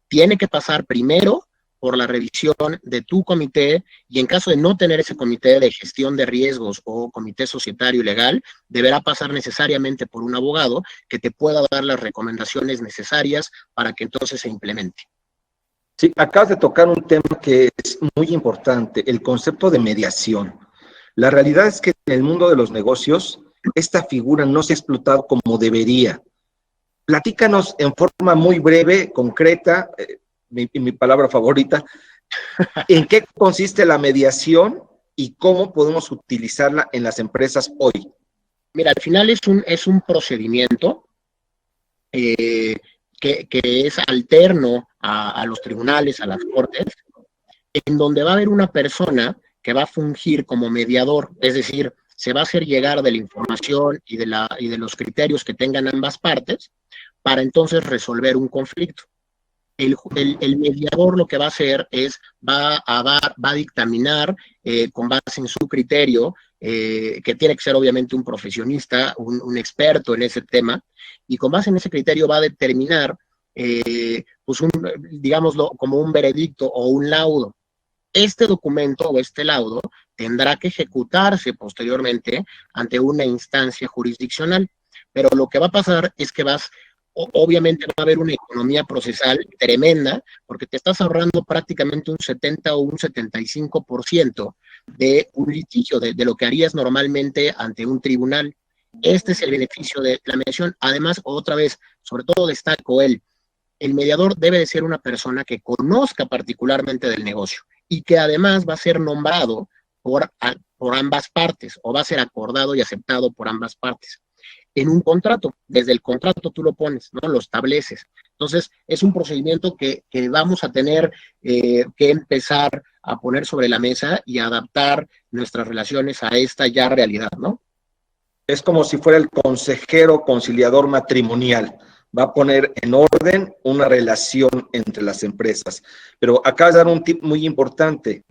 tiene que pasar primero por la revisión de tu comité y en caso de no tener ese comité de gestión de riesgos o comité societario y legal, deberá pasar necesariamente por un abogado que te pueda dar las recomendaciones necesarias para que entonces se implemente. Sí, acabas de tocar un tema que es muy importante, el concepto de mediación. La realidad es que en el mundo de los negocios, esta figura no se ha explotado como debería. Platícanos en forma muy breve, concreta, mi palabra favorita, ¿en qué consiste la mediación y cómo podemos utilizarla en las empresas hoy? Mira, al final es un procedimiento que es alterno a los tribunales, a las cortes, en donde va a haber una persona que va a fungir como mediador, es decir, se va a hacer llegar de la información y de los criterios que tengan ambas partes para entonces resolver un conflicto. El mediador lo que va a hacer es, va a dictaminar con base en su criterio, que tiene que ser obviamente un profesionista, un experto en ese tema, y con base en ese criterio va a determinar, pues digámoslo, como un veredicto o un laudo. Este documento o este laudo tendrá que ejecutarse posteriormente ante una instancia jurisdiccional, pero lo que va a pasar es que obviamente va a haber una economía procesal tremenda, porque te estás ahorrando prácticamente un 70 o un 75% de un litigio, de lo que harías normalmente ante un tribunal. Este es el beneficio de la mediación. Además, otra vez, sobre todo destaco el mediador debe de ser una persona que conozca particularmente del negocio y que además va a ser nombrado por ambas partes o va a ser acordado y aceptado por ambas partes en un contrato. Desde el contrato tú lo pones, ¿no? Lo estableces. Entonces, es un procedimiento que vamos a tener que empezar a poner sobre la mesa y adaptar nuestras relaciones a esta ya realidad, ¿no? es como si fuera el consejero conciliador matrimonial. Va a poner en orden una relación entre las empresas. Pero acabas de dar un tip muy importante.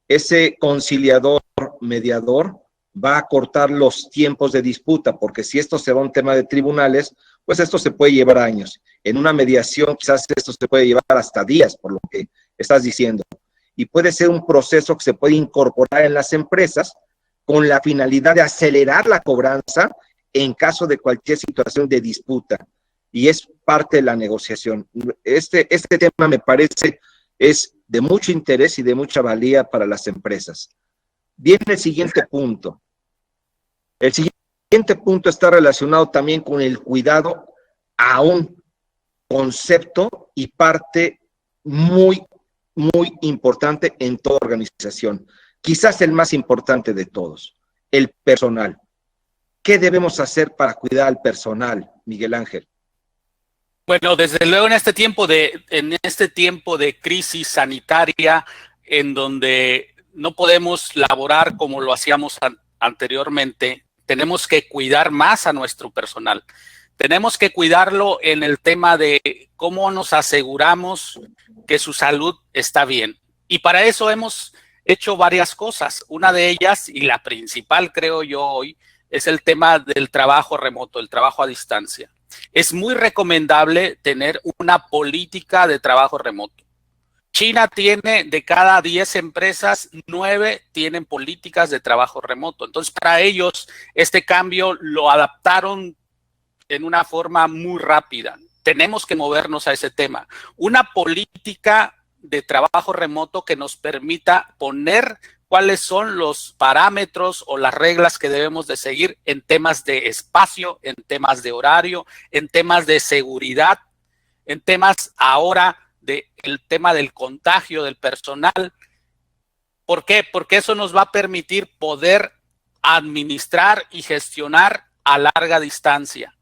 Ese conciliador, mediador, va a cortar los tiempos de disputa, porque si esto se va a un tema de tribunales, pues esto se puede llevar años. En una mediación quizás esto se puede llevar hasta días, por lo que estás diciendo. Y puede ser un proceso que se puede incorporar en las empresas con la finalidad de acelerar la cobranza en caso de cualquier situación de disputa. Y es parte de la negociación. Este tema me parece es de mucho interés y de mucha valía para las empresas. Viene el siguiente punto. El siguiente punto está relacionado también con el cuidado a un concepto y parte muy, muy importante en toda organización. Quizás el más importante de todos, el personal. ¿Qué debemos hacer para cuidar al personal, Miguel Ángel? Bueno, desde luego en este tiempo de crisis sanitaria, en donde no podemos laborar como lo hacíamos anteriormente, tenemos que cuidar más a nuestro personal. Tenemos que cuidarlo en el tema de cómo nos aseguramos que su salud está bien. Y para eso hemos hecho varias cosas. Una de ellas, y la principal creo yo hoy, es el tema del trabajo remoto, el trabajo a distancia. Es muy recomendable tener una política de trabajo remoto. China tiene, de cada 10 empresas, 9 tienen políticas de trabajo remoto. Entonces, para ellos, este cambio lo adaptaron en una forma muy rápida. Tenemos que movernos a ese tema. Una política de trabajo remoto que nos permita poner cuáles son los parámetros o las reglas que debemos de seguir en temas de espacio, en temas de horario, en temas de seguridad, en temas ahora del tema del contagio del personal. ¿Por qué? Porque eso nos va a permitir poder administrar y gestionar a larga distancia.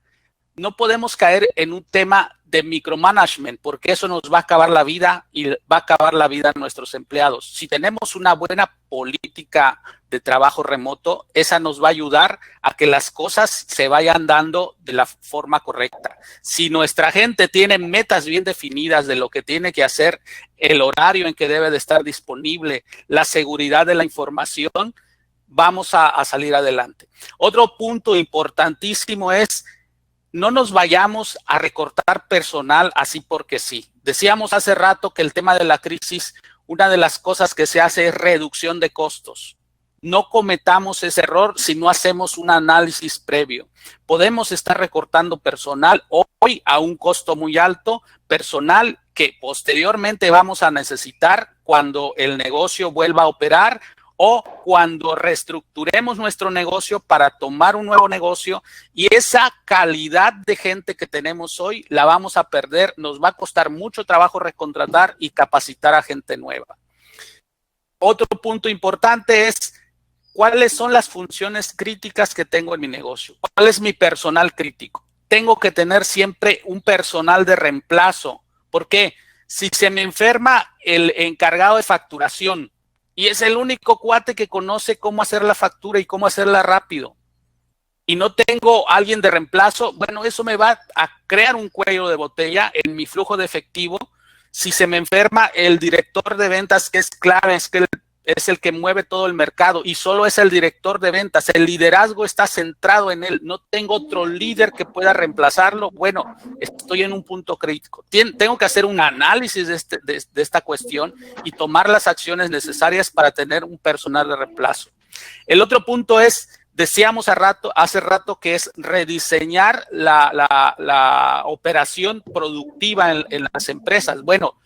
No podemos caer en un tema de micromanagement, porque eso nos va a acabar la vida y va a acabar la vida a nuestros empleados. Si tenemos una buena política de trabajo remoto, esa nos va a ayudar a que las cosas se vayan dando de la forma correcta. Si nuestra gente tiene metas bien definidas de lo que tiene que hacer, el horario en que debe de estar disponible, la seguridad de la información, vamos a salir adelante. Otro punto importantísimo es: no nos vayamos a recortar personal así porque sí. Decíamos hace rato que el tema de la crisis, una de las cosas que se hace es reducción de costos. No cometamos ese error si no hacemos un análisis previo. Podemos estar recortando personal hoy a un costo muy alto, personal que posteriormente vamos a necesitar cuando el negocio vuelva a operar o cuando reestructuremos nuestro negocio para tomar un nuevo negocio, y esa calidad de gente que tenemos hoy la vamos a perder. Nos va a costar mucho trabajo recontratar y capacitar a gente nueva. Otro punto importante es: ¿cuáles son las funciones críticas que tengo en mi negocio? ¿Cuál es mi personal crítico? Tengo que tener siempre un personal de reemplazo. ¿Por qué? Si se me enferma el encargado de facturación, y es el único cuate que conoce cómo hacer la factura y cómo hacerla rápido, y no tengo alguien de reemplazo, bueno, eso me va a crear un cuello de botella en mi flujo de efectivo. Si se me enferma el director de ventas, que es clave, es el que mueve todo el mercado y solo es el director de ventas, el liderazgo está centrado en él, no tengo otro líder que pueda reemplazarlo, bueno, estoy en un punto crítico. Tengo que hacer un análisis de esta cuestión y tomar las acciones necesarias para tener un personal de reemplazo. El otro punto es, decíamos hace rato que es rediseñar la operación productiva en las empresas. Bueno,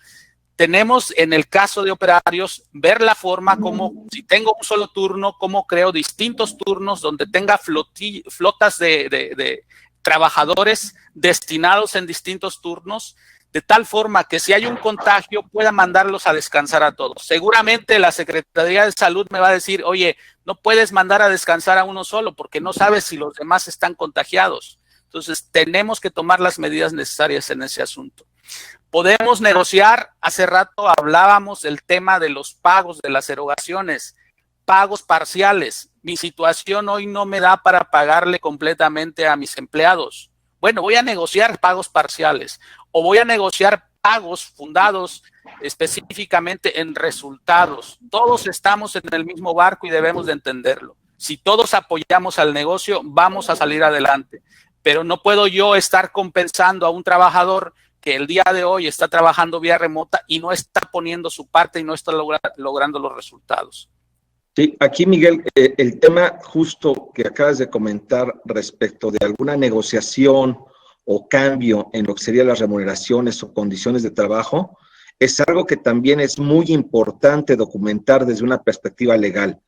tenemos en el caso de operarios ver la forma como, si tengo un solo turno, cómo creo distintos turnos donde tenga flotas de trabajadores destinados en distintos turnos, de tal forma que si hay un contagio pueda mandarlos a descansar a todos. Seguramente la Secretaría de Salud me va a decir: oye, no puedes mandar a descansar a uno solo porque no sabes si los demás están contagiados. Entonces tenemos que tomar las medidas necesarias en ese asunto. Podemos negociar, hace rato hablábamos del tema de los pagos, de las erogaciones. pagos parciales. Mi situación hoy no me da para pagarle completamente a mis empleados. Bueno, voy a negociar pagos parciales o voy a negociar pagos fundados específicamente en resultados. Todos estamos en el mismo barco y debemos de entenderlo. Si todos apoyamos al negocio, vamos a salir adelante. Pero no puedo yo estar compensando a un trabajador que el día de hoy está trabajando vía remota y no está poniendo su parte y no está logrando los resultados. Sí, aquí Miguel, el tema justo que acabas de comentar respecto de alguna negociación o cambio en lo que serían las remuneraciones o condiciones de trabajo, es algo que también es muy importante documentar desde una perspectiva legal.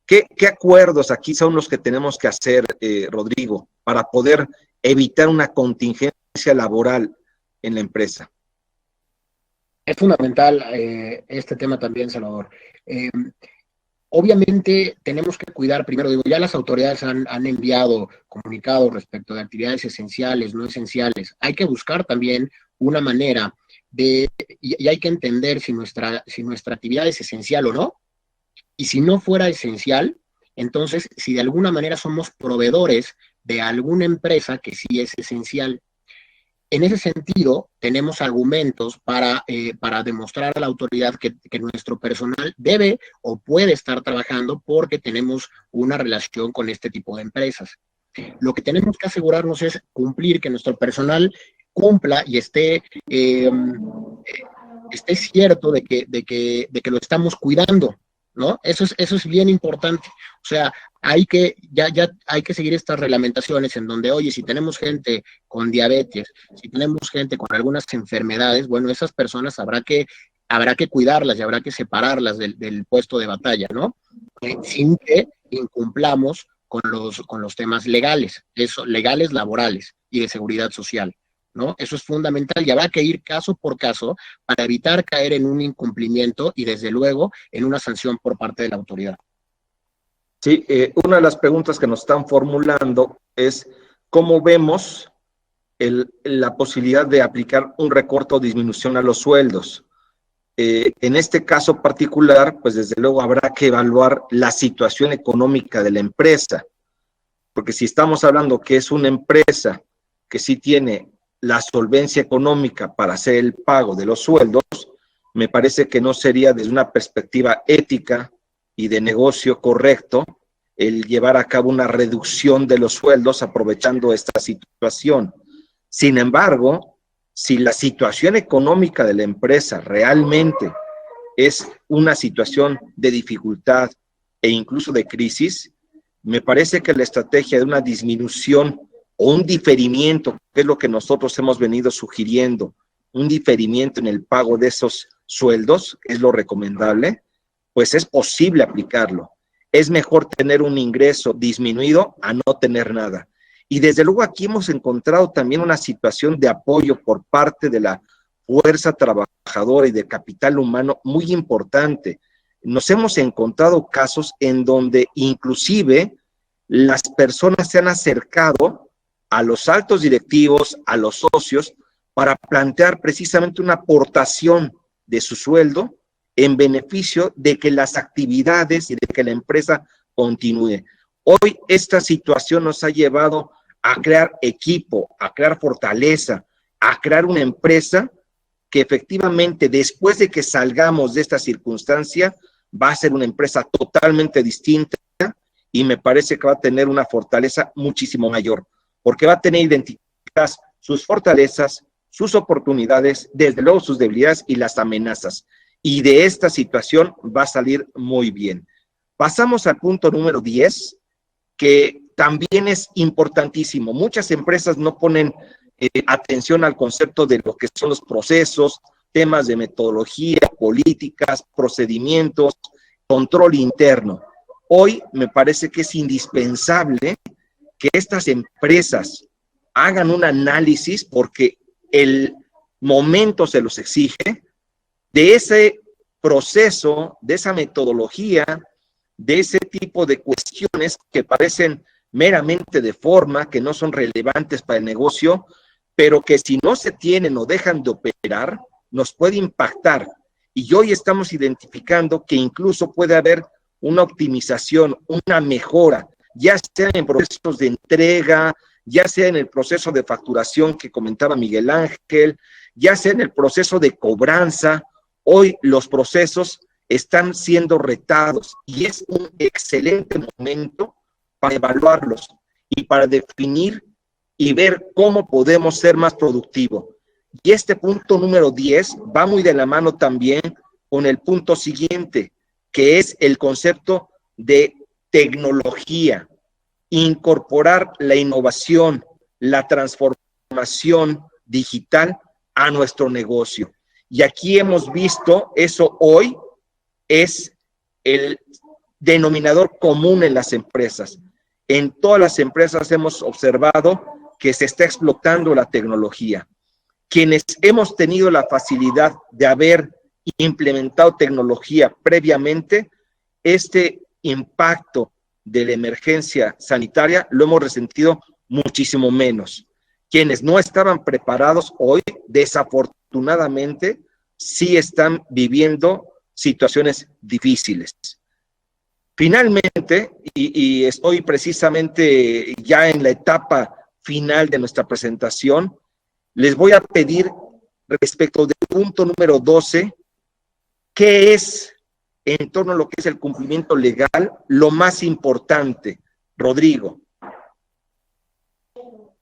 ¿Qué acuerdos aquí son los que tenemos que hacer, Rodrigo, para poder evitar una contingencia laboral en la empresa? Es fundamental este tema también, Salvador. Obviamente tenemos que cuidar, primero digo, ya las autoridades han enviado comunicados respecto de actividades esenciales, no esenciales. Hay que buscar también una manera y hay que entender si nuestra actividad es esencial o no. Y si no fuera esencial, entonces si de alguna manera somos proveedores de alguna empresa que sí es esencial. En ese sentido, tenemos argumentos para demostrar a la autoridad que nuestro personal debe o puede estar trabajando porque tenemos una relación con este tipo de empresas. Lo que tenemos que asegurarnos es cumplir, que nuestro personal cumpla y esté cierto de que lo estamos cuidando, ¿no? Eso es bien importante. O sea, ya hay que seguir estas reglamentaciones en donde, oye, si tenemos gente con diabetes, si tenemos gente con algunas enfermedades, bueno, esas personas habrá que cuidarlas y habrá que separarlas del puesto de batalla, ¿no? Sin que incumplamos con los temas legales laborales y de seguridad social, ¿no? Eso es fundamental y habrá que ir caso por caso para evitar caer en un incumplimiento y desde luego en una sanción por parte de la autoridad. Sí, una de las preguntas que nos están formulando es cómo vemos la posibilidad de aplicar un recorte o disminución a los sueldos. En este caso particular, pues desde luego habrá que evaluar la situación económica de la empresa, porque si estamos hablando que es una empresa que sí tiene la solvencia económica para hacer el pago de los sueldos, me parece que no sería desde una perspectiva ética y de negocio correcto el llevar a cabo una reducción de los sueldos aprovechando esta situación. Sin embargo, si la situación económica de la empresa realmente es una situación de dificultad e incluso de crisis, me parece que la estrategia de una disminución o un diferimiento, que es lo que nosotros hemos venido sugiriendo, un diferimiento en el pago de esos sueldos, que es lo recomendable, pues es posible aplicarlo. Es mejor tener un ingreso disminuido a no tener nada. Y desde luego aquí hemos encontrado también una situación de apoyo por parte de la fuerza trabajadora y del capital humano muy importante. Nos hemos encontrado casos en donde inclusive las personas se han acercado a los altos directivos, a los socios, para plantear precisamente una aportación de su sueldo en beneficio de que las actividades y de que la empresa continúe. Hoy esta situación nos ha llevado a crear equipo, a crear fortaleza, a crear una empresa que efectivamente después de que salgamos de esta circunstancia va a ser una empresa totalmente distinta y me parece que va a tener una fortaleza muchísimo mayor, porque va a tener identificadas sus fortalezas, sus oportunidades, desde luego sus debilidades y las amenazas. Y de esta situación va a salir muy bien. Pasamos al punto número 10, que también es importantísimo. Muchas empresas no ponen atención al concepto de lo que son los procesos, temas de metodología, políticas, procedimientos, control interno. Hoy me parece que es indispensable que estas empresas hagan un análisis porque el momento se los exige de ese proceso, de esa metodología, de ese tipo de cuestiones que parecen meramente de forma, que no son relevantes para el negocio, pero que si no se tienen o dejan de operar, nos puede impactar. Y hoy estamos identificando que incluso puede haber una optimización, una mejora, ya sea en procesos de entrega, ya sea en el proceso de facturación que comentaba Miguel Ángel, ya sea en el proceso de cobranza. Hoy los procesos están siendo retados y es un excelente momento para evaluarlos y para definir y ver cómo podemos ser más productivos. Y este punto número 10 va muy de la mano también con el punto siguiente, que es el concepto de tecnología, incorporar la innovación, la transformación digital a nuestro negocio. Y aquí hemos visto eso hoy, es el denominador común en las empresas. En todas las empresas hemos observado que se está explotando la tecnología. Quienes hemos tenido la facilidad de haber implementado tecnología previamente, este impacto de la emergencia sanitaria lo hemos resentido muchísimo menos. Quienes no estaban preparados hoy, desafortunadamente, sí están viviendo situaciones difíciles. Finalmente, y estoy precisamente ya en la etapa final de nuestra presentación, les voy a pedir respecto del punto número 12, ¿qué es en torno a lo que es el cumplimiento legal lo más importante? Rodrigo.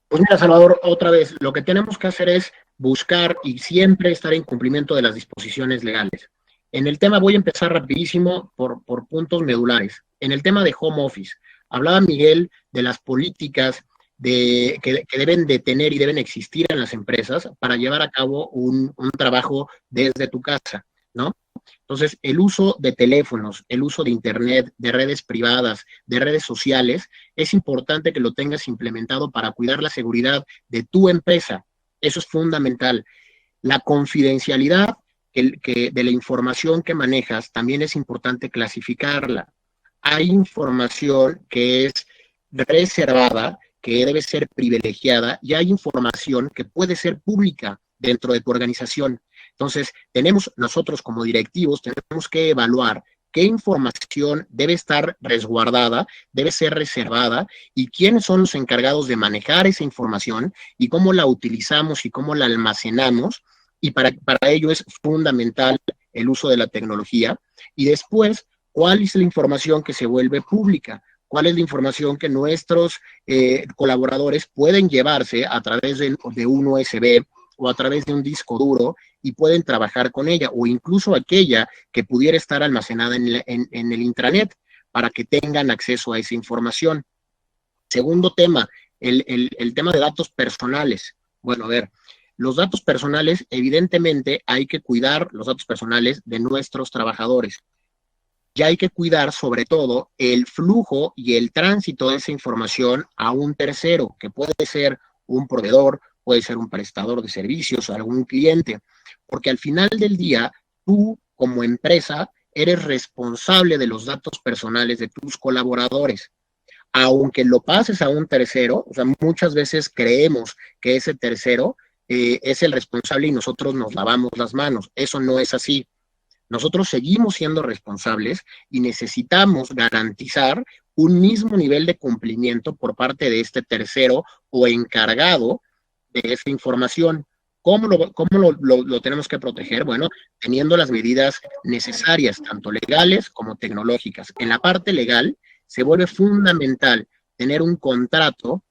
Pues mira, Salvador, otra vez, lo que tenemos que hacer es buscar y siempre estar en cumplimiento de las disposiciones legales. En el tema, voy a empezar rapidísimo por puntos medulares. En el tema de home office, hablaba Miguel de las políticas que deben de tener y deben existir en las empresas para llevar a cabo un trabajo desde tu casa, ¿no? Entonces, el uso de teléfonos, el uso de internet, de redes privadas, de redes sociales, es importante que lo tengas implementado para cuidar la seguridad de tu empresa. Eso es fundamental. La confidencialidad de la información que manejas también es importante clasificarla. Hay información que es reservada, que debe ser privilegiada, y hay información que puede ser pública dentro de tu organización. Entonces, nosotros como directivos, tenemos que evaluar qué información debe estar resguardada, debe ser reservada, y quiénes son los encargados de manejar esa información y cómo la utilizamos y cómo la almacenamos. Y para ello es fundamental el uso de la tecnología. Y después, ¿cuál es la información que se vuelve pública? ¿Cuál es la información que nuestros colaboradores pueden llevarse a través de un USB o a través de un disco duro y pueden trabajar con ella, o incluso aquella que pudiera estar almacenada en el intranet para que tengan acceso a esa información? Segundo tema, el tema de datos personales. Bueno, a ver, los datos personales, evidentemente hay que cuidar los datos personales de nuestros trabajadores. Ya hay que cuidar sobre todo el flujo y el tránsito de esa información a un tercero, que puede ser un proveedor, puede ser un prestador de servicios, algún cliente, porque al final del día, tú como empresa eres responsable de los datos personales de tus colaboradores. Aunque lo pases a un tercero, o sea, muchas veces creemos que ese tercero es el responsable y nosotros nos lavamos las manos. Eso no es así. Nosotros seguimos siendo responsables y necesitamos garantizar un mismo nivel de cumplimiento por parte de este tercero o encargado de esa información. ¿Cómo lo tenemos que proteger? Bueno, teniendo las medidas necesarias, tanto legales como tecnológicas. En la parte legal, se vuelve fundamental tener un contrato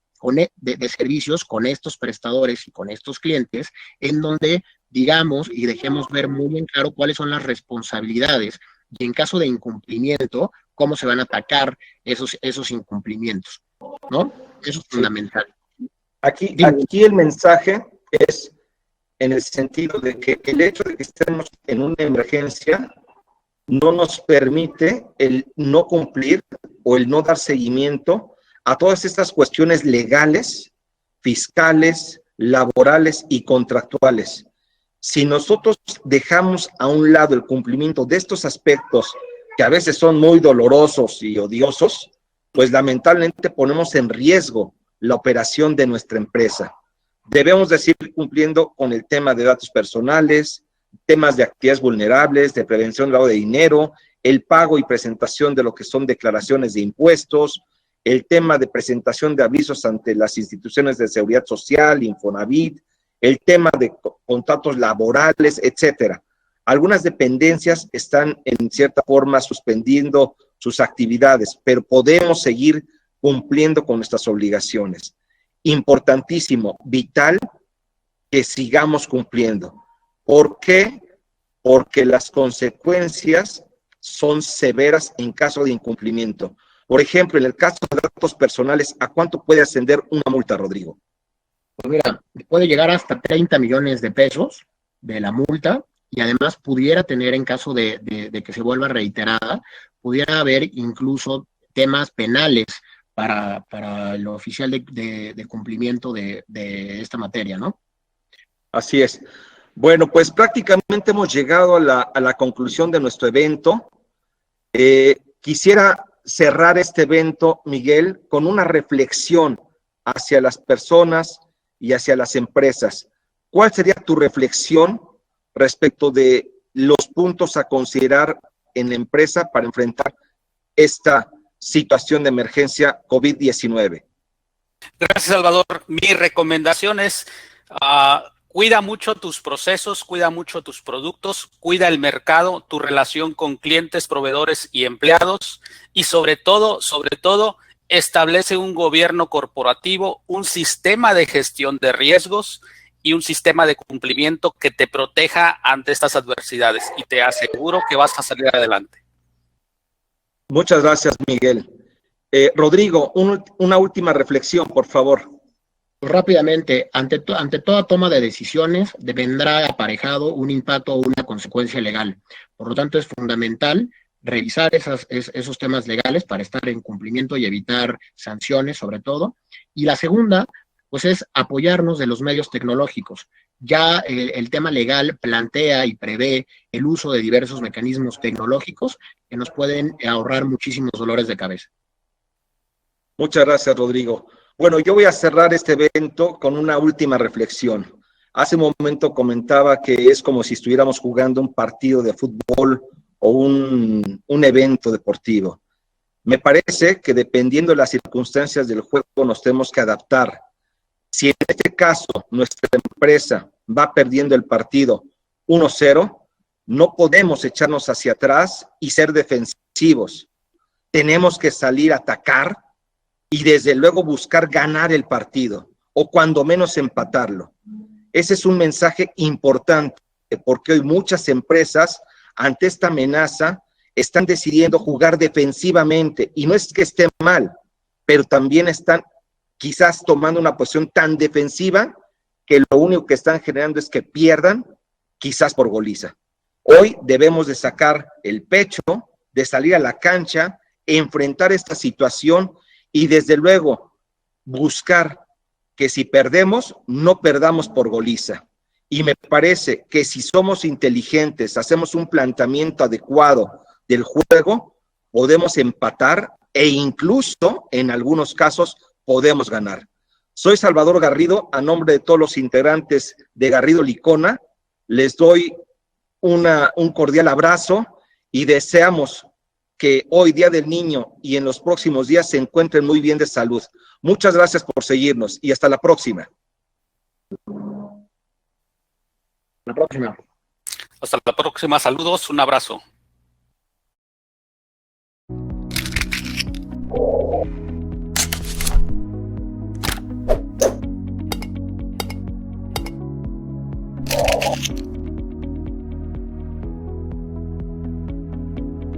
de servicios con estos prestadores y con estos clientes, en donde digamos y dejemos ver muy en claro cuáles son las responsabilidades y en caso de incumplimiento, cómo se van a atacar esos incumplimientos, ¿no? Eso es fundamental. Aquí el mensaje es en el sentido de que el hecho de que estemos en una emergencia no nos permite el no cumplir o el no dar seguimiento a todas estas cuestiones legales, fiscales, laborales y contractuales. Si nosotros dejamos a un lado el cumplimiento de estos aspectos que a veces son muy dolorosos y odiosos, pues lamentablemente ponemos en riesgo la operación de nuestra empresa. Debemos de seguir cumpliendo con el tema de datos personales, temas de actividades vulnerables, de prevención del lavado de dinero, el pago y presentación de lo que son declaraciones de impuestos, el tema de presentación de avisos ante las instituciones de seguridad social, Infonavit, el tema de contratos laborales, etcétera. Algunas dependencias están en cierta forma suspendiendo sus actividades, pero podemos seguir cumpliendo con nuestras obligaciones. Importantísimo, vital, que sigamos cumpliendo. ¿Por qué? Porque las consecuencias son severas en caso de incumplimiento. Por ejemplo, en el caso de datos personales, ¿a cuánto puede ascender una multa, Rodrigo? Pues mira, puede llegar hasta 30 millones de pesos de la multa y además pudiera tener, en caso de que se vuelva reiterada, pudiera haber incluso temas penales para el oficial de cumplimiento de esta materia, ¿no? Así es. Bueno, pues prácticamente hemos llegado a la conclusión de nuestro evento. Quisiera cerrar este evento, Miguel, con una reflexión hacia las personas y hacia las empresas. ¿Cuál sería tu reflexión respecto de los puntos a considerar en la empresa para enfrentar esta situación de emergencia COVID-19? Gracias, Salvador. Mi recomendación es cuida mucho tus procesos, cuida mucho tus productos, cuida el mercado, tu relación con clientes, proveedores y empleados y sobre todo, establece un gobierno corporativo, un sistema de gestión de riesgos y un sistema de cumplimiento que te proteja ante estas adversidades y te aseguro que vas a salir adelante. Muchas gracias, Miguel. Rodrigo, una última reflexión, por favor. Pues rápidamente, ante toda toma de decisiones vendrá aparejado un impacto o una consecuencia legal. Por lo tanto, es fundamental revisar esos temas legales para estar en cumplimiento y evitar sanciones, sobre todo. Y la segunda, pues es apoyarnos de los medios tecnológicos. Ya el tema legal plantea y prevé el uso de diversos mecanismos tecnológicos que nos pueden ahorrar muchísimos dolores de cabeza. Muchas gracias, Rodrigo. Bueno, yo voy a cerrar este evento con una última reflexión. Hace un momento comentaba que es como si estuviéramos jugando un partido de fútbol o un evento deportivo. Me parece que dependiendo de las circunstancias del juego nos tenemos que adaptar. Si en este caso nuestra empresa va perdiendo el partido 1-0, no podemos echarnos hacia atrás y ser defensivos. Tenemos que salir a atacar y desde luego buscar ganar el partido o cuando menos empatarlo. Ese es un mensaje importante porque hoy muchas empresas ante esta amenaza están decidiendo jugar defensivamente y no es que esté mal, pero también están quizás tomando una posición tan defensiva que lo único que están generando es que pierdan quizás por goliza. Hoy debemos de sacar el pecho, de salir a la cancha, enfrentar esta situación y desde luego buscar que si perdemos, no perdamos por goliza. Y me parece que si somos inteligentes, hacemos un planteamiento adecuado del juego, podemos empatar e incluso en algunos casos podemos ganar. Soy Salvador Garrido, a nombre de todos los integrantes de Garrido Licona, les doy un cordial abrazo y deseamos que hoy, Día del Niño, y en los próximos días se encuentren muy bien de salud. Muchas gracias por seguirnos y hasta la próxima. Hasta la próxima. Saludos, un abrazo.